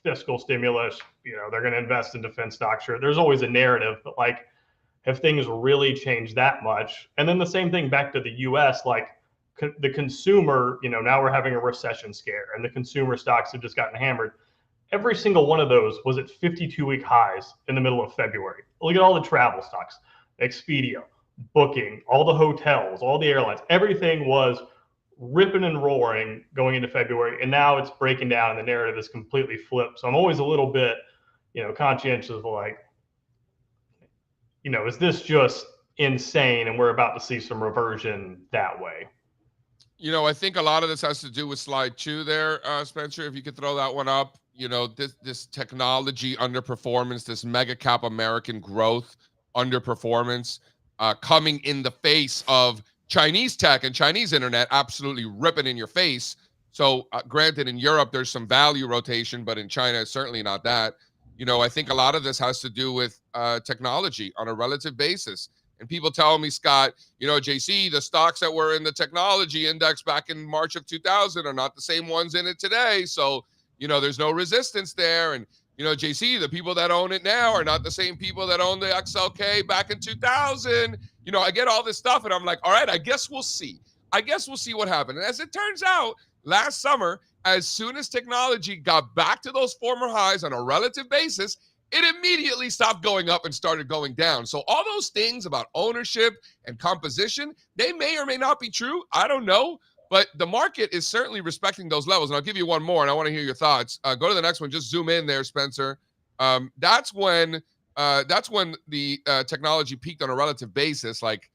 fiscal stimulus, they're going to invest in defense stocks. Sure, there's always a narrative, but like, have things really changed that much? And then the same thing back to the US, like the consumer, now we're having a recession scare and the consumer stocks have just gotten hammered. Every single one of those was at 52-week highs in the middle of February. Look at all the travel stocks, Expedia, Booking, all the hotels, all the airlines, everything was ripping and roaring going into February. And now it's breaking down and the narrative is completely flipped. So I'm always a little bit, conscientious of like, is this just insane and we're about to see some reversion that way? I think a lot of this has to do with slide 2 there, Spencer, if you could throw that one up. This technology underperformance, this mega cap American growth underperformance, coming in the face of Chinese tech and Chinese internet absolutely ripping in your face. So granted, in Europe, there's some value rotation, but in China, it's certainly not that. I think a lot of this has to do with technology on a relative basis. And people tell me, Scott, JC, the stocks that were in the technology index back in March of 2000 are not the same ones in it today. So, there's no resistance there. And, JC, the people that own it now are not the same people that owned the XLK back in 2000. I get all this stuff and I'm like, all right, I guess we'll see. What happened. And as it turns out, last summer, as soon as technology got back to those former highs on a relative basis, it immediately stopped going up and started going down. So all those things about ownership and composition, they may or may not be true. I don't know. But the market is certainly respecting those levels. And I'll give you one more, and I want to hear your thoughts. Go to the next one. Just zoom in there, Spencer. That's when the technology peaked on a relative basis. Like,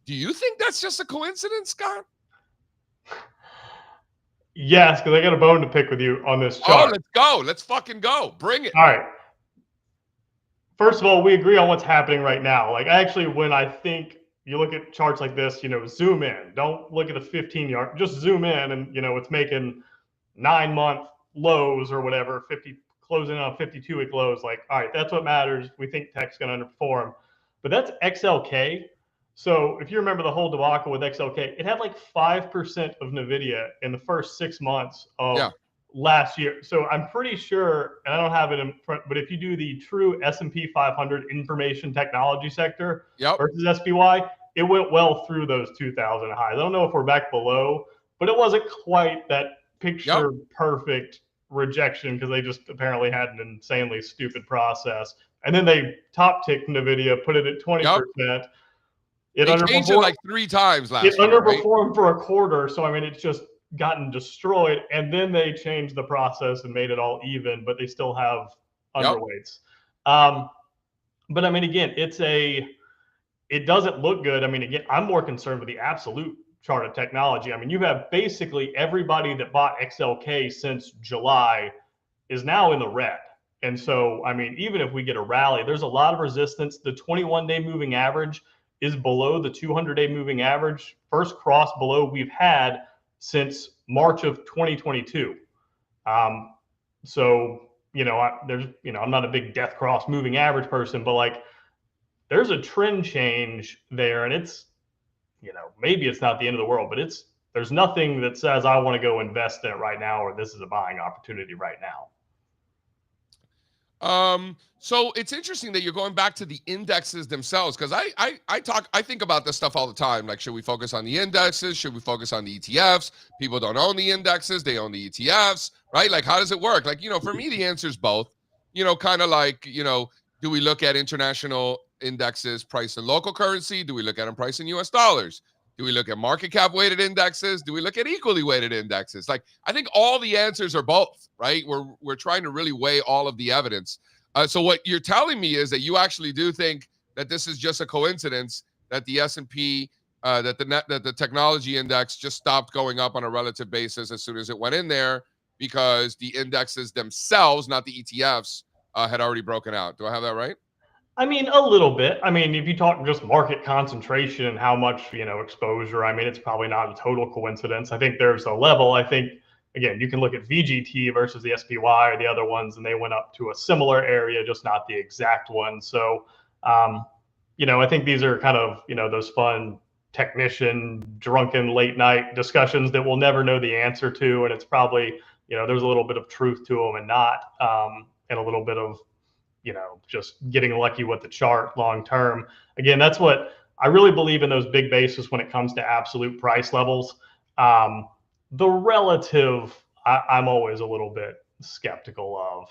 do you think that's just a coincidence, Scott? Yes, because I got a bone to pick with you on this Oh, chart. let's go. Let's fucking go. Bring it. All right. First of all, we agree on what's happening right now. Like, actually, when I think you look at charts like this, zoom in. Don't look at the 15-yard. Just zoom in, and it's making 9-month lows or whatever, closing on 52-week lows. Like, all right, that's what matters. We think tech's going to underperform, but that's XLK. So if you remember the whole debacle with XLK, it had like 5% of NVIDIA in the first 6 months of last year. So I'm pretty sure, and I don't have it in front, but if you do the true S&P 500 information technology sector versus SPY, it went well through those 2000 highs. I don't know if we're back below, but it wasn't quite that picture perfect rejection because they just apparently had an insanely stupid process. And then they top ticked NVIDIA, put it at 20%. They changed it like 3 times last year. It underperformed for a quarter. So, I mean, it's just gotten destroyed. And then they changed the process and made it all even, but they still have underweights. But I mean, again, it doesn't look good. I mean, again, I'm more concerned with the absolute chart of technology. I mean, you have basically everybody that bought XLK since July is now in the red. And so, I mean, even if we get a rally, there's a lot of resistance. The 21-day moving average is below the 200-day moving average, first cross below we've had since March of 2022. So, I'm not a big death cross moving average person, but like there's a trend change there, and it's, maybe it's not the end of the world, but there's nothing that says I want to go invest in it right now, or this is a buying opportunity right now. So it's interesting that you're going back to the indexes themselves, because I think about this stuff all the time. Like, should we focus on the indexes? Should we focus on the ETFs? People don't own the indexes, they own the ETFs, right? Like, how does it work? Like, for me, the answer is both. Kind of like, do we look at international indexes priced in local currency? Do we look at them priced in US dollars? Do we look at market cap weighted indexes? Do we look at equally weighted indexes? Like, I think all the answers are both, right? We're trying to really weigh all of the evidence. So what you're telling me is that you actually do think that this is just a coincidence that the S&P, that the technology index just stopped going up on a relative basis as soon as it went in there, because the indexes themselves, not the ETFs, had already broken out. Do I have that right? I mean, a little bit. I mean, if you talk just market concentration and how much, exposure, I mean, it's probably not a total coincidence. I think there's a level. I think, again, you can look at VGT versus the SPY or the other ones, and they went up to a similar area, just not the exact one. So, I think these are kind of, those fun technician, drunken late night discussions that we'll never know the answer to. And it's probably, there's a little bit of truth to them and not, and a little bit of, just getting lucky with the chart long term. Again, that's what I really believe in, those big bases when it comes to absolute price levels. The relative, I'm always a little bit skeptical of.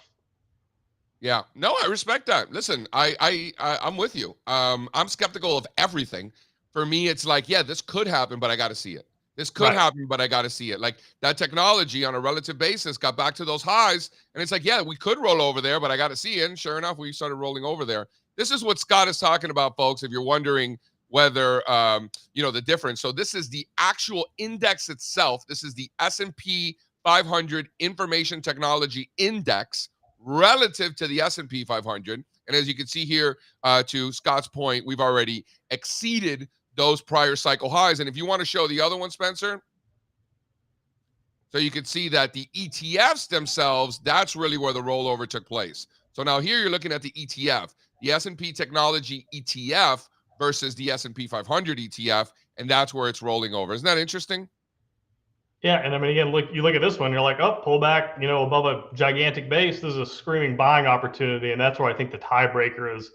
Yeah, no, I respect that. Listen, I'm with you. I'm skeptical of everything. For me, it's like, yeah, this could happen, but I got to see it. This could happen, but I got to see it. Like, that technology on a relative basis got back to those highs. And it's like, yeah, we could roll over there, but I got to see it. And sure enough, we started rolling over there. This is what Scott is talking about, folks, if you're wondering whether, the difference. So this is the actual index itself. This is the S&P 500 Information Technology Index relative to the S&P 500. And as you can see here, to Scott's point, we've already exceeded those prior cycle highs. And if you want to show the other one, Spencer, so you can see that the ETFs themselves, that's really where the rollover took place. So now here you're looking at the ETF, the S&P Technology ETF versus the S&P 500 ETF, and that's where it's rolling over. Isn't that interesting? Yeah, and I mean, again, you look at this one, you're like, oh, pull back, above a gigantic base. This is a screaming buying opportunity, and that's where I think the tiebreaker is.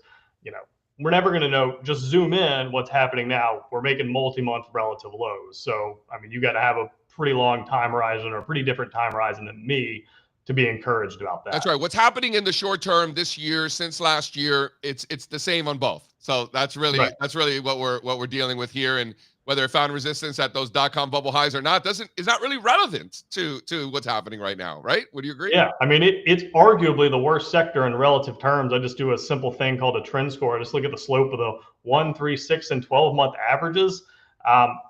We're never going to know. Just zoom in what's happening now. We're making multi-month relative lows. So, I mean, you got to have a pretty long time horizon, or a pretty different time horizon than me, to be encouraged about that. That's right. What's happening in the short term this year, since last year, it's the same on both. So that's really what we're dealing with here. And whether it found resistance at those .com bubble highs or not is not really relevant to what's happening right now, right? Would you agree? Yeah, I mean, it's arguably the worst sector in relative terms. I just do a simple thing called a trend score. I just look at the slope of the 1, 3, 6, and 12-month averages.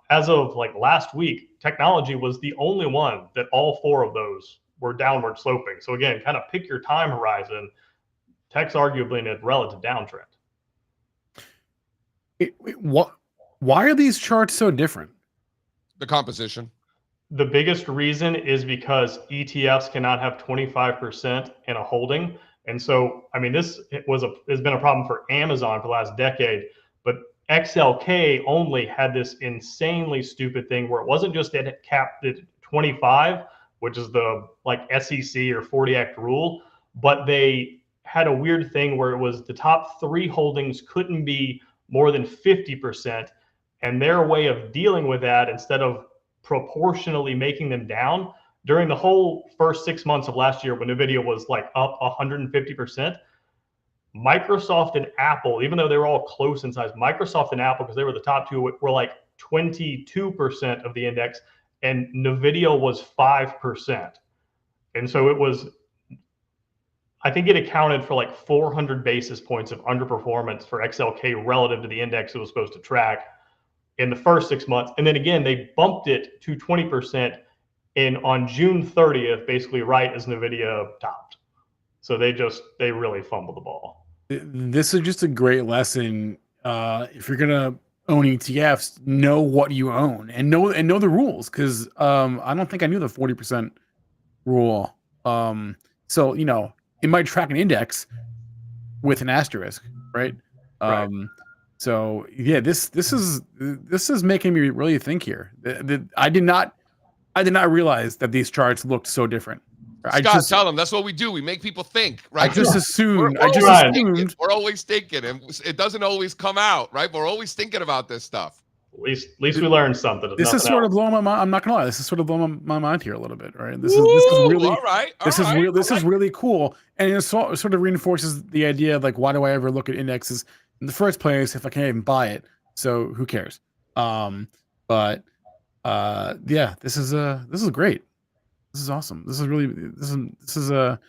As of like last week, technology was the only one that all 4 of those were downward sloping. So again, kind of pick your time horizon. Tech's arguably in a relative downtrend. Why are these charts so different? The composition. The biggest reason is because ETFs cannot have 25% in a holding. And so, I mean, this has been a problem for Amazon for the last decade, but XLK only had this insanely stupid thing where it wasn't just that it capped at 25, which is the like SEC or 40 Act rule, but they had a weird thing where it was the top 3 holdings couldn't be more than 50%. And their way of dealing with that, instead of proportionally making them down, during the whole first 6 months of last year when NVIDIA was like up 150%, Microsoft and Apple, even though they were all close in size, Microsoft and Apple, because they were the top 2, were like 22% of the index, and NVIDIA was 5%. And so it was, I think it accounted for like 400 basis points of underperformance for XLK relative to the index it was supposed to track in the first 6 months. And then again, they bumped it to 20% on June 30th, basically right as NVIDIA topped. So they really fumbled the ball. This is just a great lesson. If you're gonna own ETFs, know what you own and know the rules. Because I don't think I knew the 40% rule. So it might track an index with an asterisk, right? Right. So yeah, this is making me really think here. I did not realize that these charts looked so different. Scott, tell them that's what we do. We make people think, right? I just assumed. We're always thinking, and it doesn't always come out, right? But we're always thinking about this stuff. At least we learned something. This is sort of blowing my mind. I'm not gonna lie. This is sort of blowing my mind here a little bit, right? This is really all right. This is really cool, and it sort of reinforces the idea of like, why do I ever look at indexes in the first place if I can't even buy it? So who cares? Yeah, this is great. This is awesome. This is a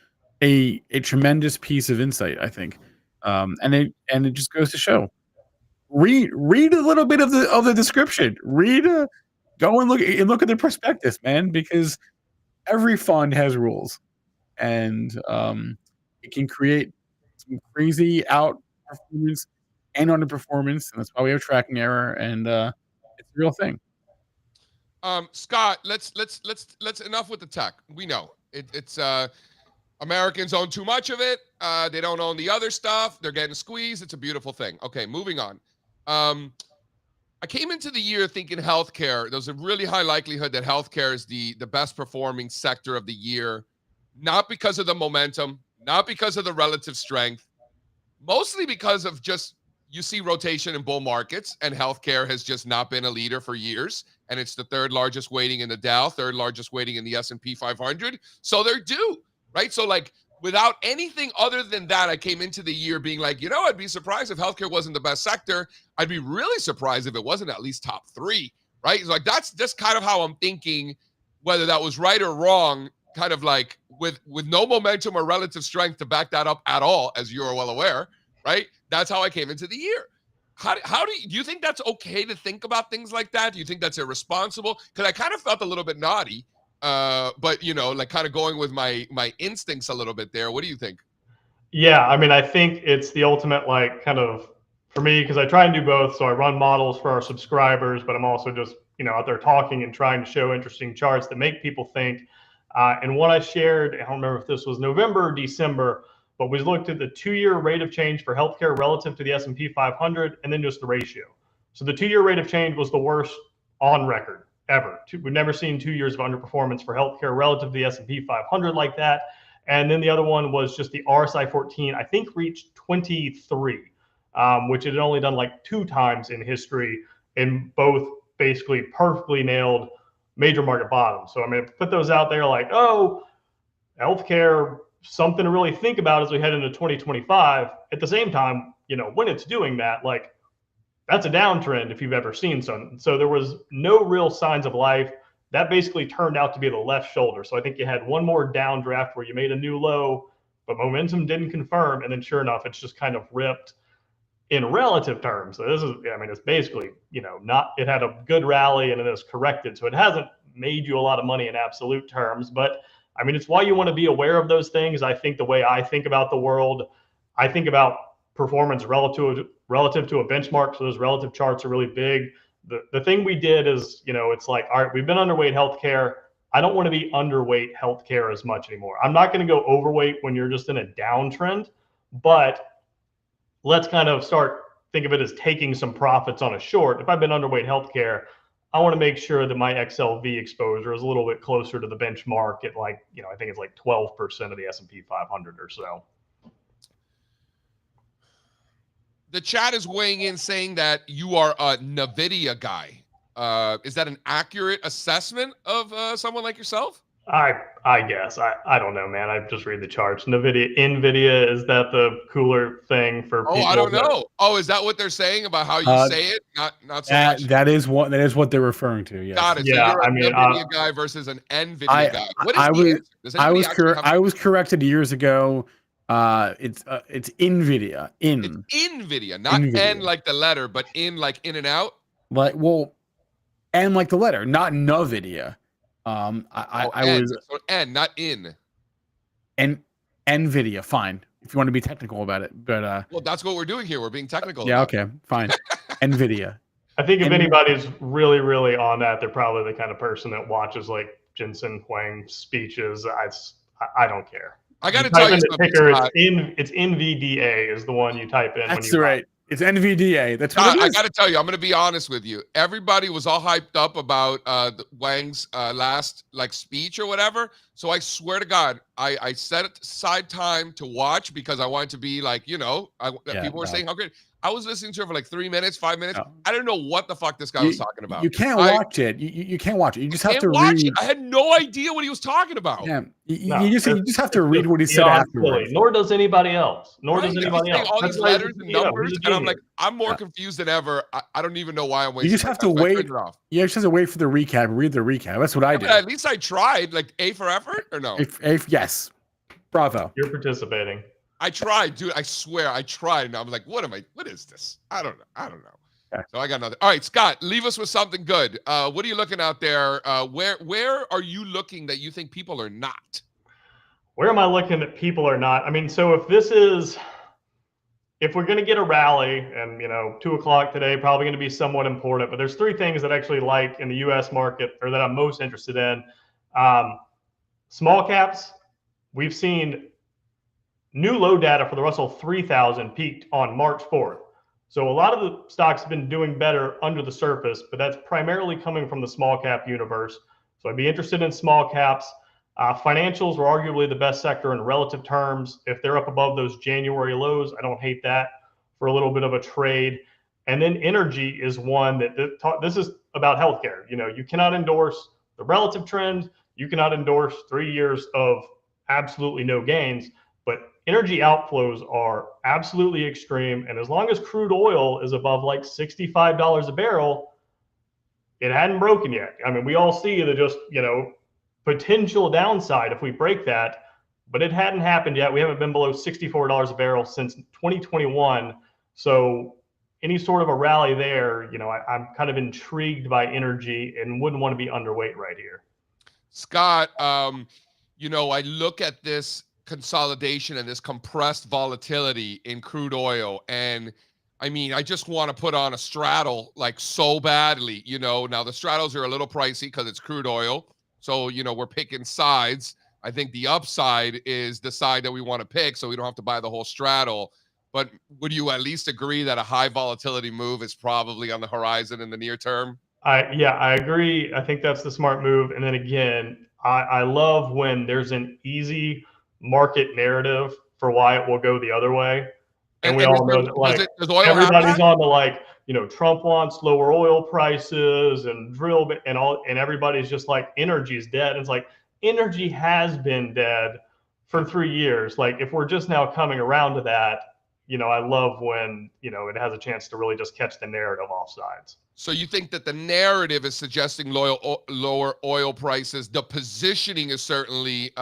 tremendous piece of insight, I think. And it just goes to show. Read a little bit of the description. Go and look at the prospectus, man, because every fund has rules, and it can create some crazy outperformance and underperformance, and that's why we have tracking error, and it's a real thing. Scott, let's enough with the tech. We know it's Americans own too much of it. They don't own the other stuff. They're getting squeezed. It's a beautiful thing. Okay, moving on. I came into the year thinking healthcare. There's a really high likelihood that healthcare is the best performing sector of the year, not because of the momentum, not because of the relative strength, mostly because of just you see rotation in bull markets, and healthcare has just not been a leader for years. And it's the 3rd largest weighting in the Dow, 3rd largest weighting in the S&P 500. So they're due, right? So like without anything other than that, I came into the year being like, I'd be surprised if healthcare wasn't the best sector. I'd be really surprised if it wasn't at least top 3, right? It's like that's just kind of how I'm thinking, whether that was right or wrong, kind of like with no momentum or relative strength to back that up at all, as you're well aware, right? That's how I came into the year. How do you think that's okay to think about things like that? Do you think that's irresponsible? Because I kind of felt a little bit naughty, but like kind of going with my instincts a little bit there. What do you think? Yeah, I mean, I think it's the ultimate, like, kind of for me, because I try and do both. So I run models for our subscribers, but I'm also just out there talking and trying to show interesting charts that make people think. And what I shared, I don't remember if this was November or December, but we looked at the 2-year rate of change for healthcare relative to the S&P 500, and then just the ratio. So the 2-year rate of change was the worst on record ever. We've never seen 2 years of underperformance for healthcare relative to the S&P 500 like that. And then the other one was just the RSI 14, I think reached 23, which it had only done like 2 times in history, and both basically perfectly nailed major market bottoms. So I mean, put those out there like, oh, healthcare, something to really think about as we head into 2025. At the same time, when it's doing that, like, that's a downtrend if you've ever seen some. So there was no real signs of life. That basically turned out to be the left shoulder. So I think you had one more downdraft where you made a new low, but momentum didn't confirm. And then sure enough, it's just kind of ripped in relative terms. So this is, I mean, it's basically, it had a good rally and it has corrected. So it hasn't made you a lot of money in absolute terms. But I mean, it's why you want to be aware of those things. I think the way I think about the world, I think about performance relative to a benchmark. So those relative charts are really big. The thing we did is, it's like, all right, we've been underweight healthcare. I don't want to be underweight healthcare as much anymore. I'm not going to go overweight when you're just in a downtrend, but let's kind of think of it as taking some profits on a short. If I've been underweight healthcare, I want to make sure that my XLV exposure is a little bit closer to the benchmark at I think it's like 12% of the S&P 500 or so. The chat is weighing in saying that you are a NVIDIA guy. Is that an accurate assessment of someone like yourself? I guess. I don't know, man. I just read the charts. NVIDIA, is that the cooler thing for people? Oh, I don't know. Oh, is that what they're saying about how you say it? Not so much. That is what they're referring to. Yes. Got it. So Yeah, you're a NVIDIA guy versus an NVIDIA guy. What is the answer? Does anybody I was corrected years ago. It's NVIDIA. It's NVIDIA, not NVIDIA. N like the letter, but in and out. N like the letter, not NVIDIA. So N, not in. And NVIDIA, fine. If you want to be technical about it, but well, that's what we're doing here. We're being technical. Yeah, okay, fine. NVIDIA. I think if anybody's really, really on that, they're probably the kind of person that watches like Jensen Huang speeches. I don't care. I got to tell you something. It's NVDA is the one you type in. That's right. It's NVDA. That's what it is. I got to tell you, I'm going to be honest with you. Everybody was all hyped up about Wang's last speech or whatever. So I swear to God, I set aside time to watch because I wanted to be people were saying how great. I was listening to it for like 3 minutes, 5 minutes. No. I didn't know what the fuck this guy was talking about. You can't watch it. You can't watch it. You just have to watch read. it. I had no idea what he was talking about. Yeah, you just have to read what he said afterwards. Nor does anybody else. All these letters and numbers, and I'm like, I'm more confused than ever. I don't even know why I'm wasting. You just have to wait. You just have to wait for the recap. Read the recap. That's what I did. At least I tried. Like A for effort or no? Yes. Bravo. You're participating. I tried, dude. I swear I tried. And I'm like, what is this? I don't know. Okay. So I got nothing. All right, Scott, leave us with something good. What are you looking out there? Where are you looking that you think people are not? Where am I looking that people are not? I mean, so if we're going to get a rally and, 2:00 today, probably going to be somewhat important, but there's three things that I actually like in the U.S. market or that I'm most interested in. Small caps, we've seen new low data for the Russell 3000 peaked on March 4th. So a lot of the stocks have been doing better under the surface, but that's primarily coming from the small cap universe. So I'd be interested in small caps. Financials were arguably the best sector in relative terms. If they're up above those January lows, I don't hate that for a little bit of a trade. And then energy is one this is about healthcare. You cannot endorse the relative trend. You cannot endorse 3 years of absolutely no gains. But energy outflows are absolutely extreme. And as long as crude oil is above like $65 a barrel, it hadn't broken yet. I mean, we all see the potential downside if we break that, but it hadn't happened yet. We haven't been below $64 a barrel since 2021. So any sort of a rally there, I'm kind of intrigued by energy and wouldn't want to be underweight right here. Scott, I look at this consolidation and this compressed volatility in crude oil, and I mean, I just want to put on a straddle so badly. Now the straddles are a little pricey because it's crude oil, so we're picking sides. I think the upside is the side that we want to pick, so we don't have to buy the whole straddle. But would you at least agree that a high volatility move is probably on the horizon in the near term? I agree. I think that's the smart move. And then again, I love when there's an easy market narrative for why it will go the other way. And we all know that everybody's on the Trump wants lower oil prices and and everybody's just like energy's dead. And it's like energy has been dead for 3 years. If we're just now coming around to that, I love when, it has a chance to really just catch the narrative off sides. So you think that the narrative is suggesting lower oil prices. The positioning is certainly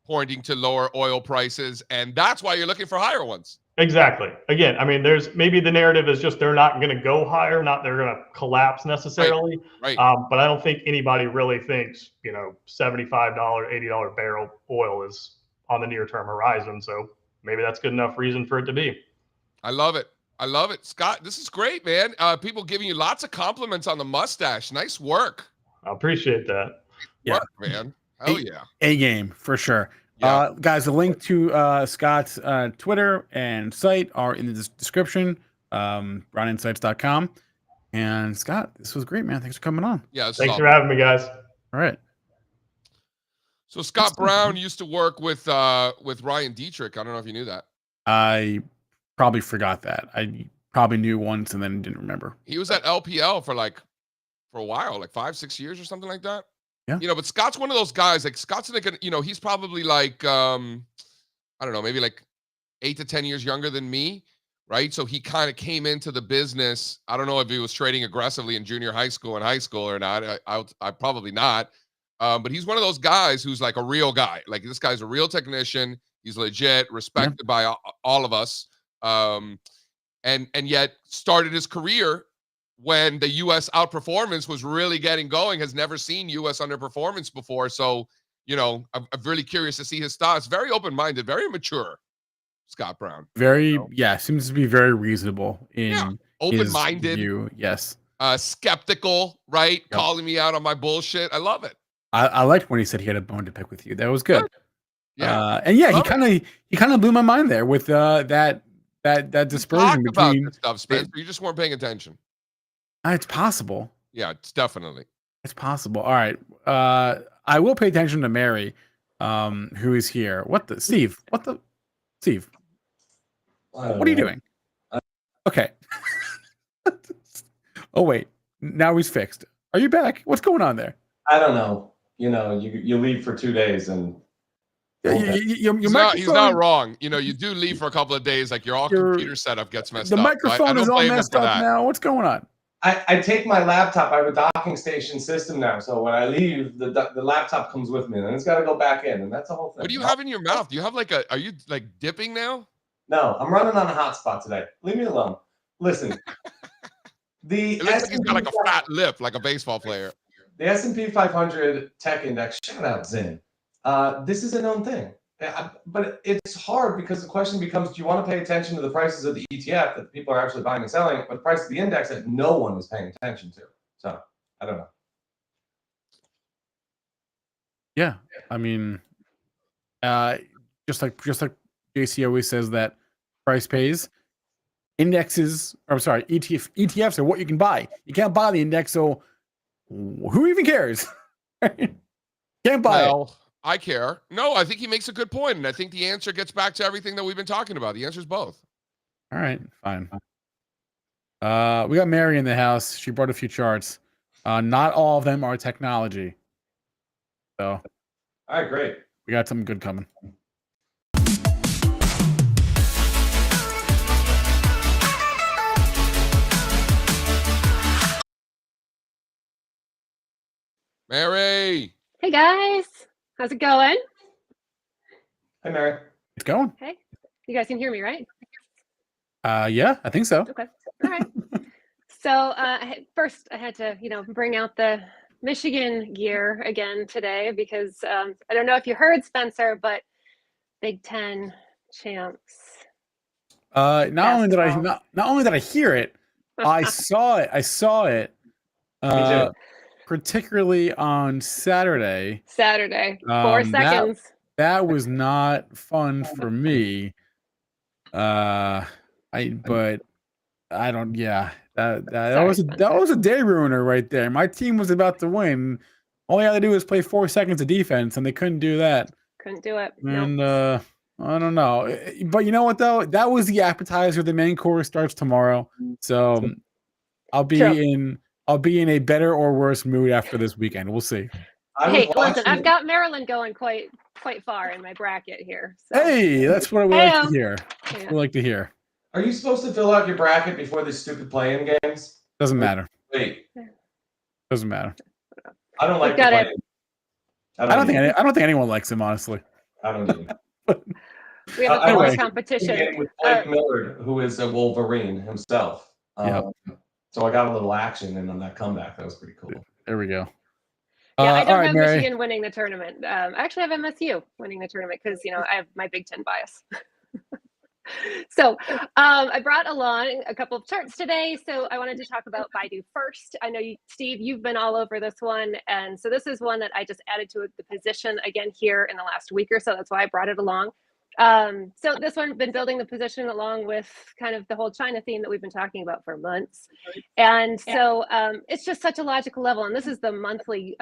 pointing to lower oil prices, and that's why you're looking for higher ones. Exactly. Again, I mean, there's maybe the narrative is just they're not going to go higher, not they're going to collapse necessarily. Right. But I don't think anybody really thinks, $75, $80 barrel oil is on the near term horizon. So maybe that's good enough reason for it to be. I love it. I love it. Scott, this is great, man. People giving you lots of compliments on the mustache. Nice work. I appreciate that. Yeah. Work, man. Hell yeah. A game for sure. Yeah. Guys, the link to Scott's Twitter and site are in the description, browninsights.com. And Scott, this was great, man. Thanks for coming on. Yeah. This is Thanks awesome. for having me, guys. All right. So Scott Brown used to work with Ryan Dietrich. I don't know if you knew that. I probably forgot that. I probably knew once and then didn't remember. He was at LPL for a while, like 5-6 years or something like that. Yeah. But Scott's one of those guys, like Scott's like, he's probably like, I don't know, maybe like 8 to 10 years younger than me. Right. So he kind of came into the business. I don't know if he was trading aggressively in junior high school and high school or not. I probably not. But he's one of those guys who's like a real guy. Like this guy's a real technician. He's legit, respected by all of us. And yet started his career when the U.S. outperformance was really getting going, has never seen U.S. underperformance before. So, I'm really curious to see his thoughts. Very open-minded, very mature, Scott Brown. Seems to be very reasonable in open-minded. his view. Yes. Skeptical, right? Yep. Calling me out on my bullshit. I love it. I liked when he said he had a bone to pick with you. That was good. Yeah. And yeah, he kind of blew my mind there with that dispersion Talked about between this stuff, Spencer. You just weren't paying attention. It's possible. Yeah, it's definitely. It's possible. All right. I will pay attention to Mary, who is here. Steve? Steve? What are you doing? Okay. Oh wait. Now he's fixed. Are you back? What's going on there? I don't know. You leave for 2 days and He's not wrong. You do leave for a couple of days, like your computer setup gets messed up. The microphone is all messed up now. What's going on? I take my laptop. I have a docking station system now, so when I leave, the laptop comes with me, and it's got to go back in, and that's the whole thing. What do you have in your mouth? Do you have are you like dipping now? No, I'm running on a hotspot today. Leave me alone. Listen, It looks like he's got like a fat lip, like a baseball player. The S&P 500 Tech Index. Shout out Zin. This is a known thing. But it's hard because the question becomes, do you want to pay attention to the prices of the ETF that people are actually buying and selling, but the price of the index that no one is paying attention to? So, I don't know. Yeah. I mean, just like JC always says that price pays. ETFs are what you can buy. You can't buy the index, so who even cares? Can't buy it. I care. No, I think he makes a good point, and I think the answer gets back to everything that we've been talking about. The answer is both. All right, fine. We got Mary in the house. She brought a few charts. Not all of them are technology. So, all right, great. We got something good coming. Mary. Hey guys, how's it going? Hey Mary. It's going. Hey, you guys can hear me, right? Yeah, I think so. Okay, all right. So first, I had to, bring out the Michigan gear again today because I don't know if you heard, Spencer, but Big Ten champs. Not only did I hear it, I saw it. I saw it. Particularly on Saturday. 4 seconds. That was not fun for me. That was a day ruiner right there. My team was about to win. All they had to do was play 4 seconds of defense, and they couldn't do that. Couldn't do it. And I don't know. But you know what though? That was the appetizer. The main course starts tomorrow. So I'll be in a better or worse mood after this weekend. We'll see. Hey, listen, I've got Maryland going quite far in my bracket here. So. Hey, that's what we like to hear. Yeah. We like to hear. Are you supposed to fill out your bracket before these stupid play-in games? Doesn't matter. Wait. Doesn't matter. I don't like the play-in. I don't think anyone likes him, honestly. I don't either. We have a few more Anyway. competition. With Blake Millard, who is a Wolverine himself. Yep. So I got a little action in on that comeback. That was pretty cool. There we go. Yeah, I all don't right, have Mary. Michigan winning the tournament. I actually have MSU winning the tournament because I have my Big Ten bias. So I brought along a couple of charts today. So I wanted to talk about Baidu first. I know Steve, you've been all over this one. And so this is one that I just added to the position again here in the last week or so. That's why I brought it along. So this one, been building the position along with kind of the whole China theme that we've been talking about for months. And so it's just such a logical level. And this is the monthly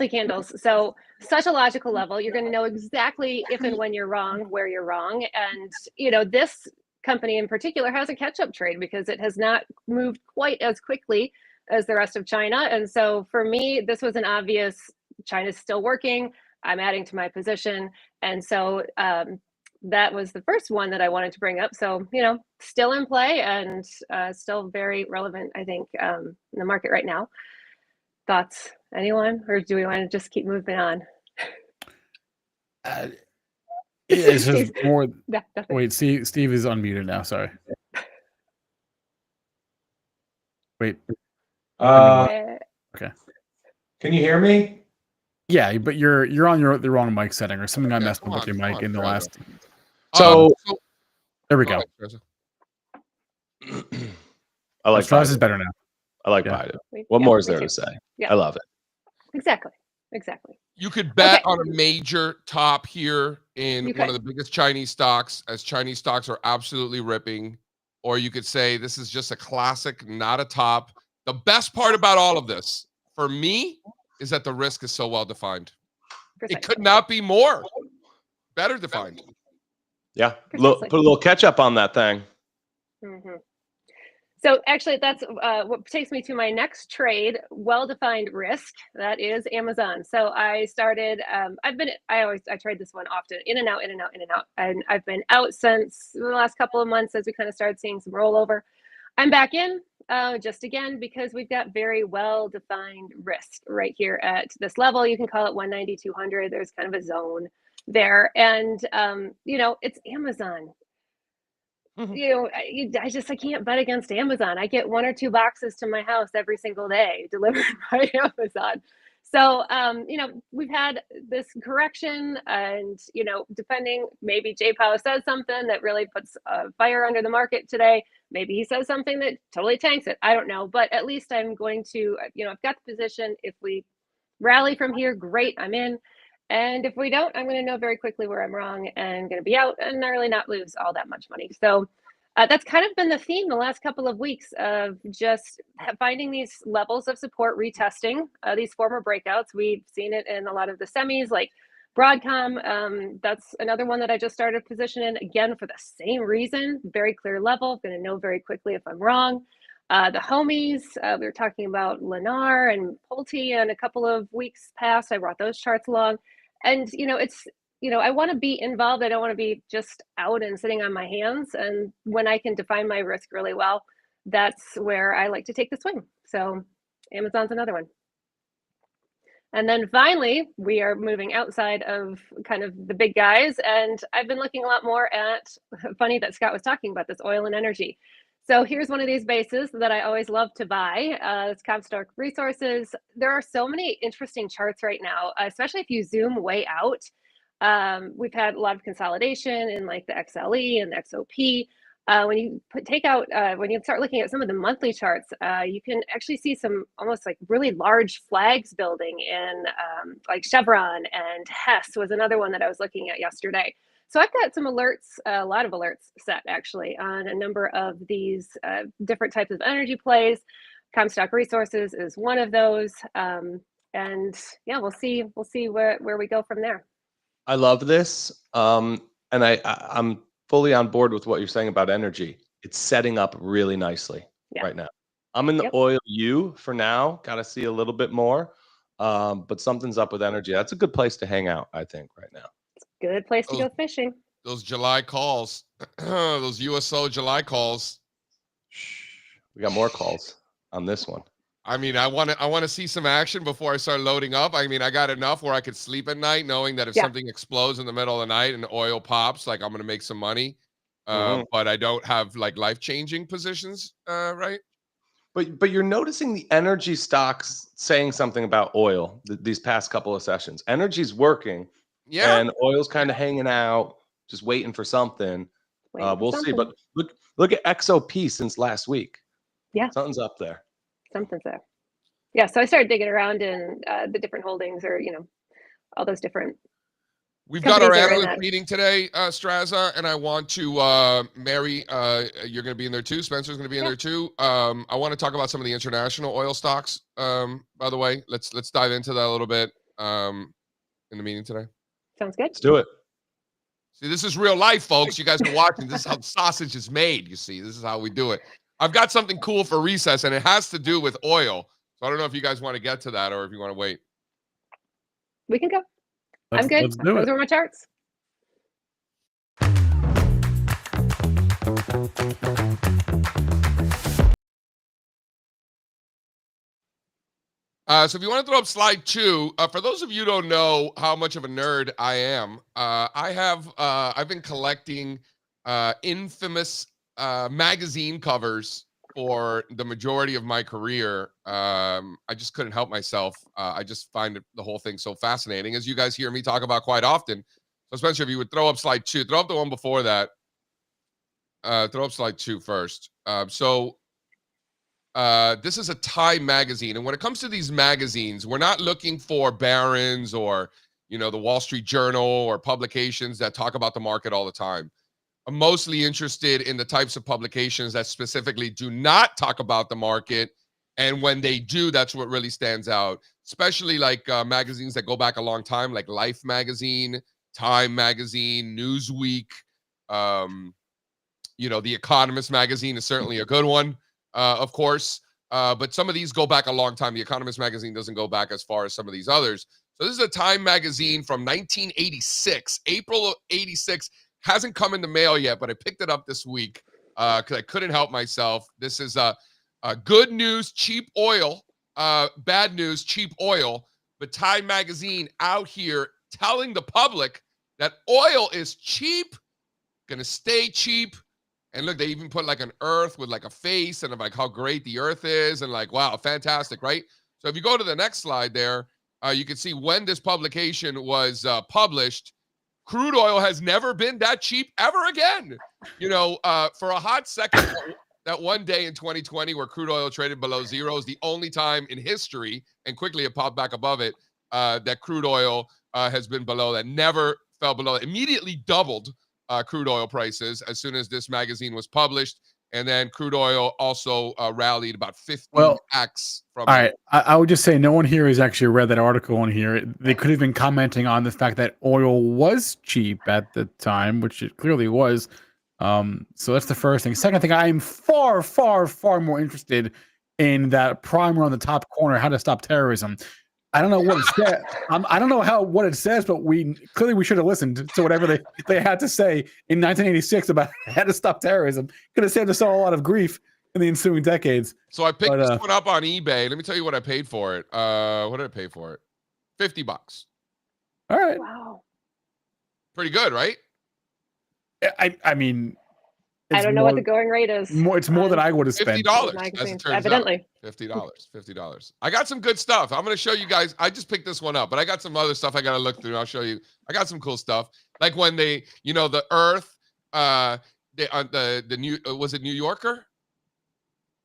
candles. So such a logical level. You're going to know exactly if and when you're wrong, where you're wrong. And, this company in particular has a catch-up trade because it has not moved quite as quickly as the rest of China. And so for me, this was an obvious, China's still working. I'm adding to my position. And so that was the first one that I wanted to bring up. So, still in play and still very relevant, I think, in the market right now. Thoughts, anyone? Or do we want to just keep moving on? It's just more. Yeah, Wait, Steve is unmuted now. Sorry. Wait. Okay. Can you hear me? Yeah, but you're on the wrong mic setting or something. I messed up with your mic in the last. So there we go. I like Strazza is better now. I like Baidu. What more is there to say? Yeah. I love it. Exactly. You could bet on a major top here in one of the biggest Chinese stocks, as Chinese stocks are absolutely ripping. Or you could say this is just a classic, not a top. The best part about all of this, for me, is that the risk is so well defined. It could not be more better defined. Yeah, put a little ketchup on that thing. Mm-hmm. So actually, that's what takes me to my next trade, well-defined risk. That is Amazon. So I started, I trade this one often, in and out. And I've been out since the last couple of months as we kind of started seeing some rollover. I'm back in just again, because we've got very well-defined risk right here at this level. You can call it 190, 200. There's kind of a zone there. And, it's Amazon. I can't bet against Amazon. I get 1 or 2 boxes to my house every single day delivered by Amazon. So, we've had this correction and, depending, maybe Jay Powell says something that really puts fire under the market today. Maybe he says something that totally tanks it. I don't know, but at least I'm going to, I've got the position. If we rally from here, great, I'm in. And if we don't, I'm going to know very quickly where I'm wrong and going to be out and really not lose all that much money. So that's kind of been the theme the last couple of weeks of just finding these levels of support, retesting these former breakouts. We've seen it in a lot of the semis like Broadcom. That's another one that I just started position in, again, for the same reason. Very clear level. I'm going to know very quickly if I'm wrong. The homies, we were talking about Lennar and Pulte and a couple of weeks past. I brought those charts along. And, I want to be involved. I don't want to be just out and sitting on my hands. And when I can define my risk really well, that's where I like to take the swing. So Amazon's another one. And then finally, we are moving outside of kind of the big guys. And I've been looking a lot more at, funny that Scott was talking about this, oil and energy. So here's one of these bases that I always love to buy. It's Comstock Resources. There are so many interesting charts right now, especially if you zoom way out. We've had a lot of consolidation in like the XLE and the XOP. When you when you start looking at some of the monthly charts, you can actually see some almost like really large flags building in like Chevron, and Hess was another one that I was looking at yesterday. So I've got some alerts, a lot of alerts set actually on a number of these different types of energy plays. Comstock Resources is one of those. And yeah, we'll see where we go from there. I love this. And I'm fully on board with what you're saying about energy. It's setting up really nicely right now. I'm in the oil U for now. Got to see a little bit more. But something's up with energy. That's a good place to hang out, I think, right now. Good place to go fishing. Those July calls, those USO July calls. We got more calls on this one. I mean, I want to see some action before I start loading up. I mean, I got enough where I could sleep at night, knowing that if something explodes in the middle of the night and the oil pops, like I'm going to make some money. But I don't have like life-changing positions, right? But you're noticing the energy stocks saying something about oil these past couple of sessions. Energy's working, and oil's kind of hanging out, just waiting for something. We'll see. But look at XOP since last week. Yeah, something's up there. Something's there. Yeah, so I started digging around in the different holdings, or all those different. We've got our analyst meeting today, Strazza, and I want to, Mary, you're going to be in there too. Spencer's going to be in there too. I want to talk about some of the international oil stocks. By the way, let's dive into that a little bit in the meeting today. Sounds good. Let's do it. See, this is real life, folks. You guys are watching. This is how sausage is made. You see, this is how we do it. I've got something cool for recess, and it has to do with oil. So I don't know if you guys want to get to that or if you want to wait. We can go. I'm good. Those are my charts. So if you want to throw up slide 2, for those of you who don't know how much of a nerd I am, I've been collecting infamous magazine covers for the majority of my career. I just couldn't help myself. I just find the whole thing so fascinating, as you guys hear me talk about quite often. So Spencer, if you would throw up slide 2, throw up the one before that. Throw up slide 2 first. This is a Time magazine. And when it comes to these magazines, we're not looking for Barron's or, the Wall Street Journal or publications that talk about the market all the time. I'm mostly interested in the types of publications that specifically do not talk about the market. And when they do, that's what really stands out, especially like magazines that go back a long time, like Life magazine, Time magazine, Newsweek. The Economist magazine is certainly a good one, of course. But some of these go back a long time. The Economist magazine doesn't go back as far as some of these others. So this is a Time magazine from 1986, April of 86. Hasn't come in the mail yet, but I picked it up this week because I couldn't help myself. This is good news, cheap oil, bad news, cheap oil. But Time magazine out here telling the public that oil is cheap, going to stay cheap. And look, they even put like an earth with like a face and like how great the earth is and like, wow, fantastic, right? So if you go to the next slide there, you can see when this publication was published. Crude oil has never been that cheap ever again. For a hot second, that one day in 2020 where crude oil traded below zero is the only time in history, and quickly it popped back above it, that crude oil has been below that, never fell below. Immediately doubled crude oil prices as soon as this magazine was published. And then crude oil also rallied about 15x from. All right, I would just say no one here has actually read that article on here. They could have been commenting on the fact that oil was cheap at the time, which it clearly was. So that's the first thing. Second thing, I am far, far, far more interested in that primer on the top corner, how to stop terrorism. I don't know what it said. I don't know what it says, but we should have listened to whatever they had to say in 1986 about how to stop terrorism. Could have saved us all a lot of grief in the ensuing decades. So I picked this one up on eBay. Let me tell you what I paid for it. What did I pay for it? $50. All right. Wow. Pretty good, right? I mean, I don't know what the going rate is. It's more than I would have spent. $50. Evidently. $50. I got some good stuff. I'm going to show you guys. I just picked this one up, but I got some other stuff I got to look through. I'll show you. I got some cool stuff. Like when they, the Earth, the new, was it New Yorker?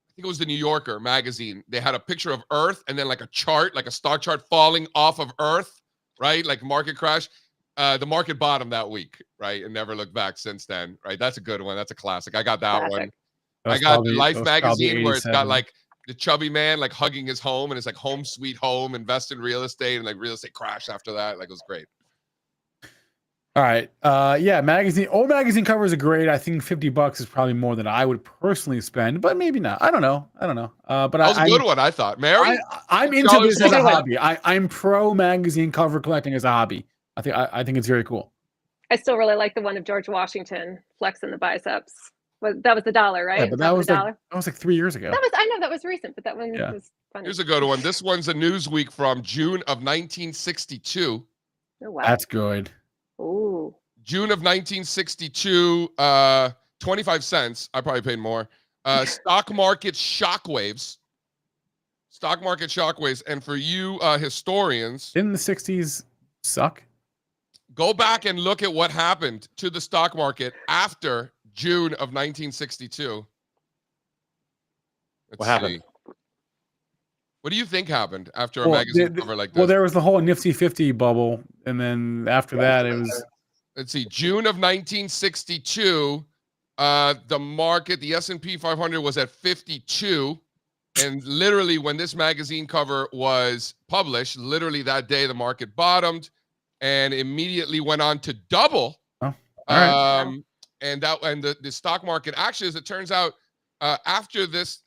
I think it was the New Yorker magazine. They had a picture of Earth and then like a chart, like a star chart falling off of Earth, right? Like market crash. The market bottomed that week, right? And never looked back since then, right? That's a good one. That's a classic. I got that one. I got the Life magazine where it's got like the chubby man like hugging his home and it's like home sweet home, invest in real estate, and like real estate crashed after that. Like it was great. All right. Magazine. Old magazine covers are great. I think $50 is probably more than I would personally spend, but maybe not. I don't know. But that was a good one, I thought. Mary? I'm into this as a hobby. I'm pro magazine cover collecting as a hobby. I think it's very cool. I still really like the one of George Washington flexing the biceps. That was the dollar, right? Yeah, but that was like 3 years ago. I know that was recent, but that one Yeah. was funny. Here's a good one. This one's a Newsweek from June of 1962. Oh, wow. That's good. Ooh. June of 1962, 25 cents. I probably paid more. Stock market shockwaves. Stock market shockwaves. And for you historians, Didn't the 60s suck? go back and look at what happened to the stock market after June of 1962. What happened? What do you think happened after a magazine cover like this? Well, there was the whole Nifty 50 bubble, and then after that, it was. Let's see, June of 1962, the market, the S&P 500 was at 52. And literally when this magazine cover was published, literally that day, the market bottomed and immediately went on to double. Oh, all right. And the stock market, actually, as it turns out, after this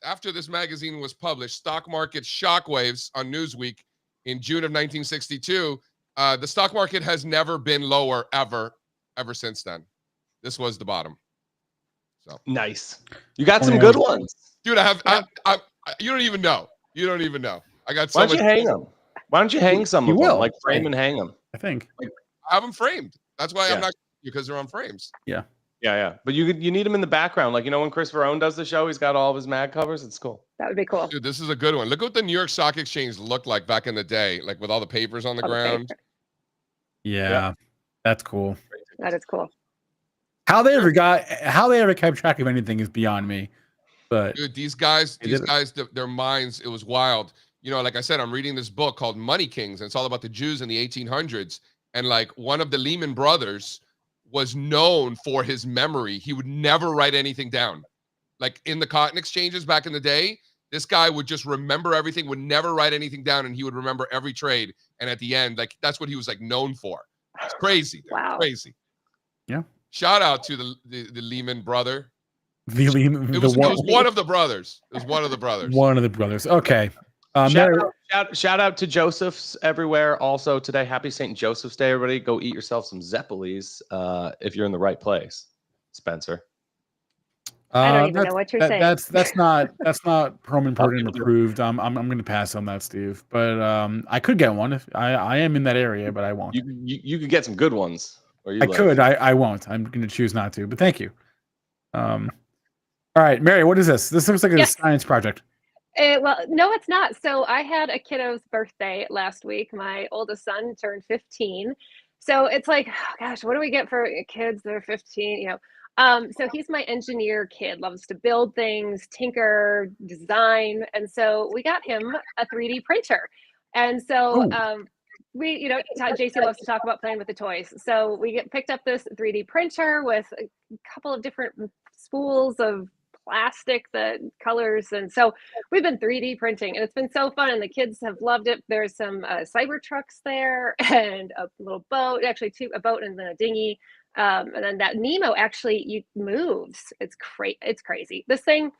magazine was published, Stock Market Shockwaves on Newsweek in June of 1962, the stock market has never been lower ever since then. This was the bottom. So nice. You got some good ones, dude. I you don't even know. You don't even know. I got so much. Why don't you hang them? Why don't you hang some of them? Like frame and hang them. I think. I have them framed. That's why I'm not, because they're on frames. Yeah. Yeah. But you need them in the background. Like, when Chris Verone does the show, he's got all of his mag covers. It's cool. That would be cool. Dude, this is a good one. Look what the New York Stock Exchange looked like back in the day, like with all the papers on the ground. Yeah. That's cool. That is cool. How they ever kept track of anything is beyond me. But dude, these guys, their minds, it was wild. Like I said, I'm reading this book called Money Kings, and it's all about the Jews in the 1800s. And like one of the Lehman brothers was known for his memory. He would never write anything down. Like in the cotton exchanges back in the day, this guy would just remember everything, would never write anything down, and he would remember every trade. And at the end, like that's what he was like known for. It's crazy. Dude. Wow. Crazy. Yeah. Shout out to the Lehman brother. It was one of the brothers. It was one of the brothers. One of the brothers. Okay. Shout out to Joseph's everywhere. Also today, happy St. Joseph's Day, everybody. Go eat yourself some Zeppelis if you're in the right place, Spencer. I don't even know what you're saying. That's not Perlman Program approved. I'm going to pass on that, Steve. But I could get one if I am in that area, but I won't. You could get some good ones. I could. I won't. I'm going to choose not to. But thank you. All right, Mary. What is this? This looks like a science project. Well, no, it's not. So I had a kiddo's birthday last week. My oldest son turned 15. So it's like, oh, gosh, what do we get for kids that are 15? So he's my engineer kid, loves to build things, tinker, design. And so we got him a 3D printer. And so we, JC loves to talk about playing with the toys. So we picked up this 3D printer with a couple of different spools of plastic, the colors, and so we've been 3D printing, and it's been so fun, and the kids have loved it. There's some cyber trucks there, and a little boat, actually a boat and then a dinghy, and then that Nemo actually moves. It's crazy. This thing,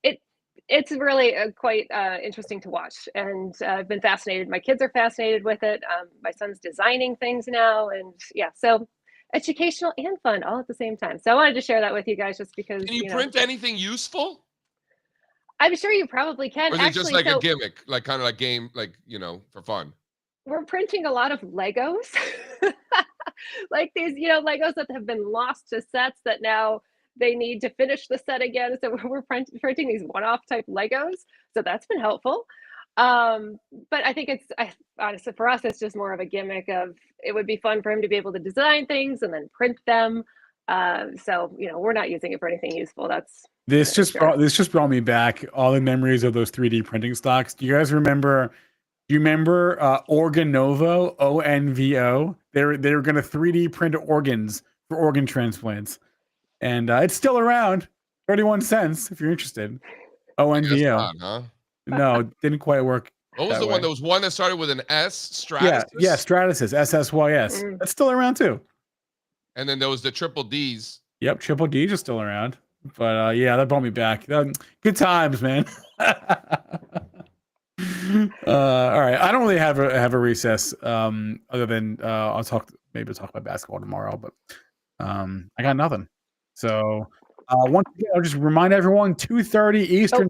it's really quite interesting to watch, and I've been fascinated. My kids are fascinated with it. My son's designing things now, and so educational and fun all at the same time. So I wanted to share that with you guys just because. Can you print anything useful? I'm sure you probably can. Or is it just like a gimmick, like kind of like game, like, for fun? We're printing a lot of Legos. Like these, Legos that have been lost to sets that now they need to finish the set again. So we're printing these one-off type Legos. So that's been helpful. But I think honestly for us, it's just more of a gimmick of, it would be fun for him to be able to design things and then print them. So, we're not using it for anything useful. This just brought me back all the memories of those 3D printing stocks. Do you guys remember? Do you remember Organovo, ONVO? They were going to 3D print organs for organ transplants, and it's still around. 31 cents if you're interested. ONVO. Not, huh? No, didn't quite work. What was the one? There was one that started with an S, Stratus? Yeah, Stratus, SSYS. That's still around too. And then there was the triple Ds. Yep, triple Ds are still around. But that brought me back. Good times, man. All right. I don't really have a recess other than I'll talk about basketball tomorrow, but I got nothing. So Once again, I'll just remind everyone 2:30 Eastern.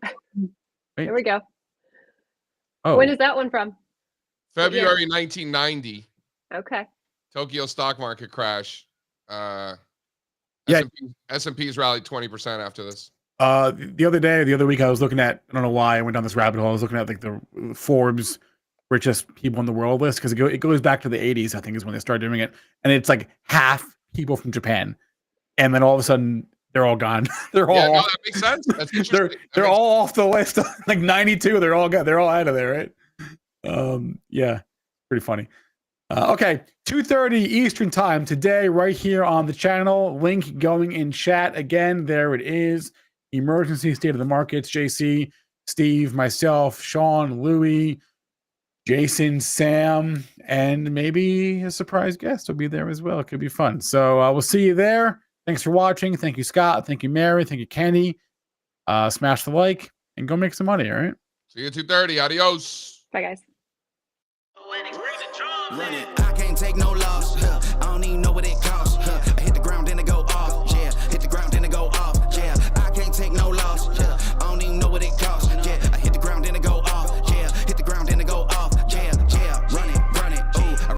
Wait. Here we go. Oh, When is that one from? February 1990. Okay. Tokyo stock market crash. Yeah. S&P's rallied 20% after this. the other week, I was looking at, I don't know why I went down this rabbit hole. I was looking at like the Forbes richest people in the world list because it goes back to the 80s, I think, is when they started doing it. And it's like half people from Japan. And then all of a sudden, they're all gone. They're all No, off. that makes sense. That's interesting. They're all off the list. Like 92, they're all out of there, right? Yeah, pretty funny. Okay, 2:30 Eastern time today, right here on the channel. Link going in chat again. There it is. Emergency state of the markets. JC, Steve, myself, Sean, Louie, Jason, Sam, and maybe a surprise guest will be there as well. It could be fun. So we'll see you there. Thanks for watching. Thank you, Scott. Thank you, Mary. Thank you, Kenny. Smash the like and go make some money. All right. See you at 2:30. Adios. Bye, guys. I can't take no loss. I don't even know what it costs.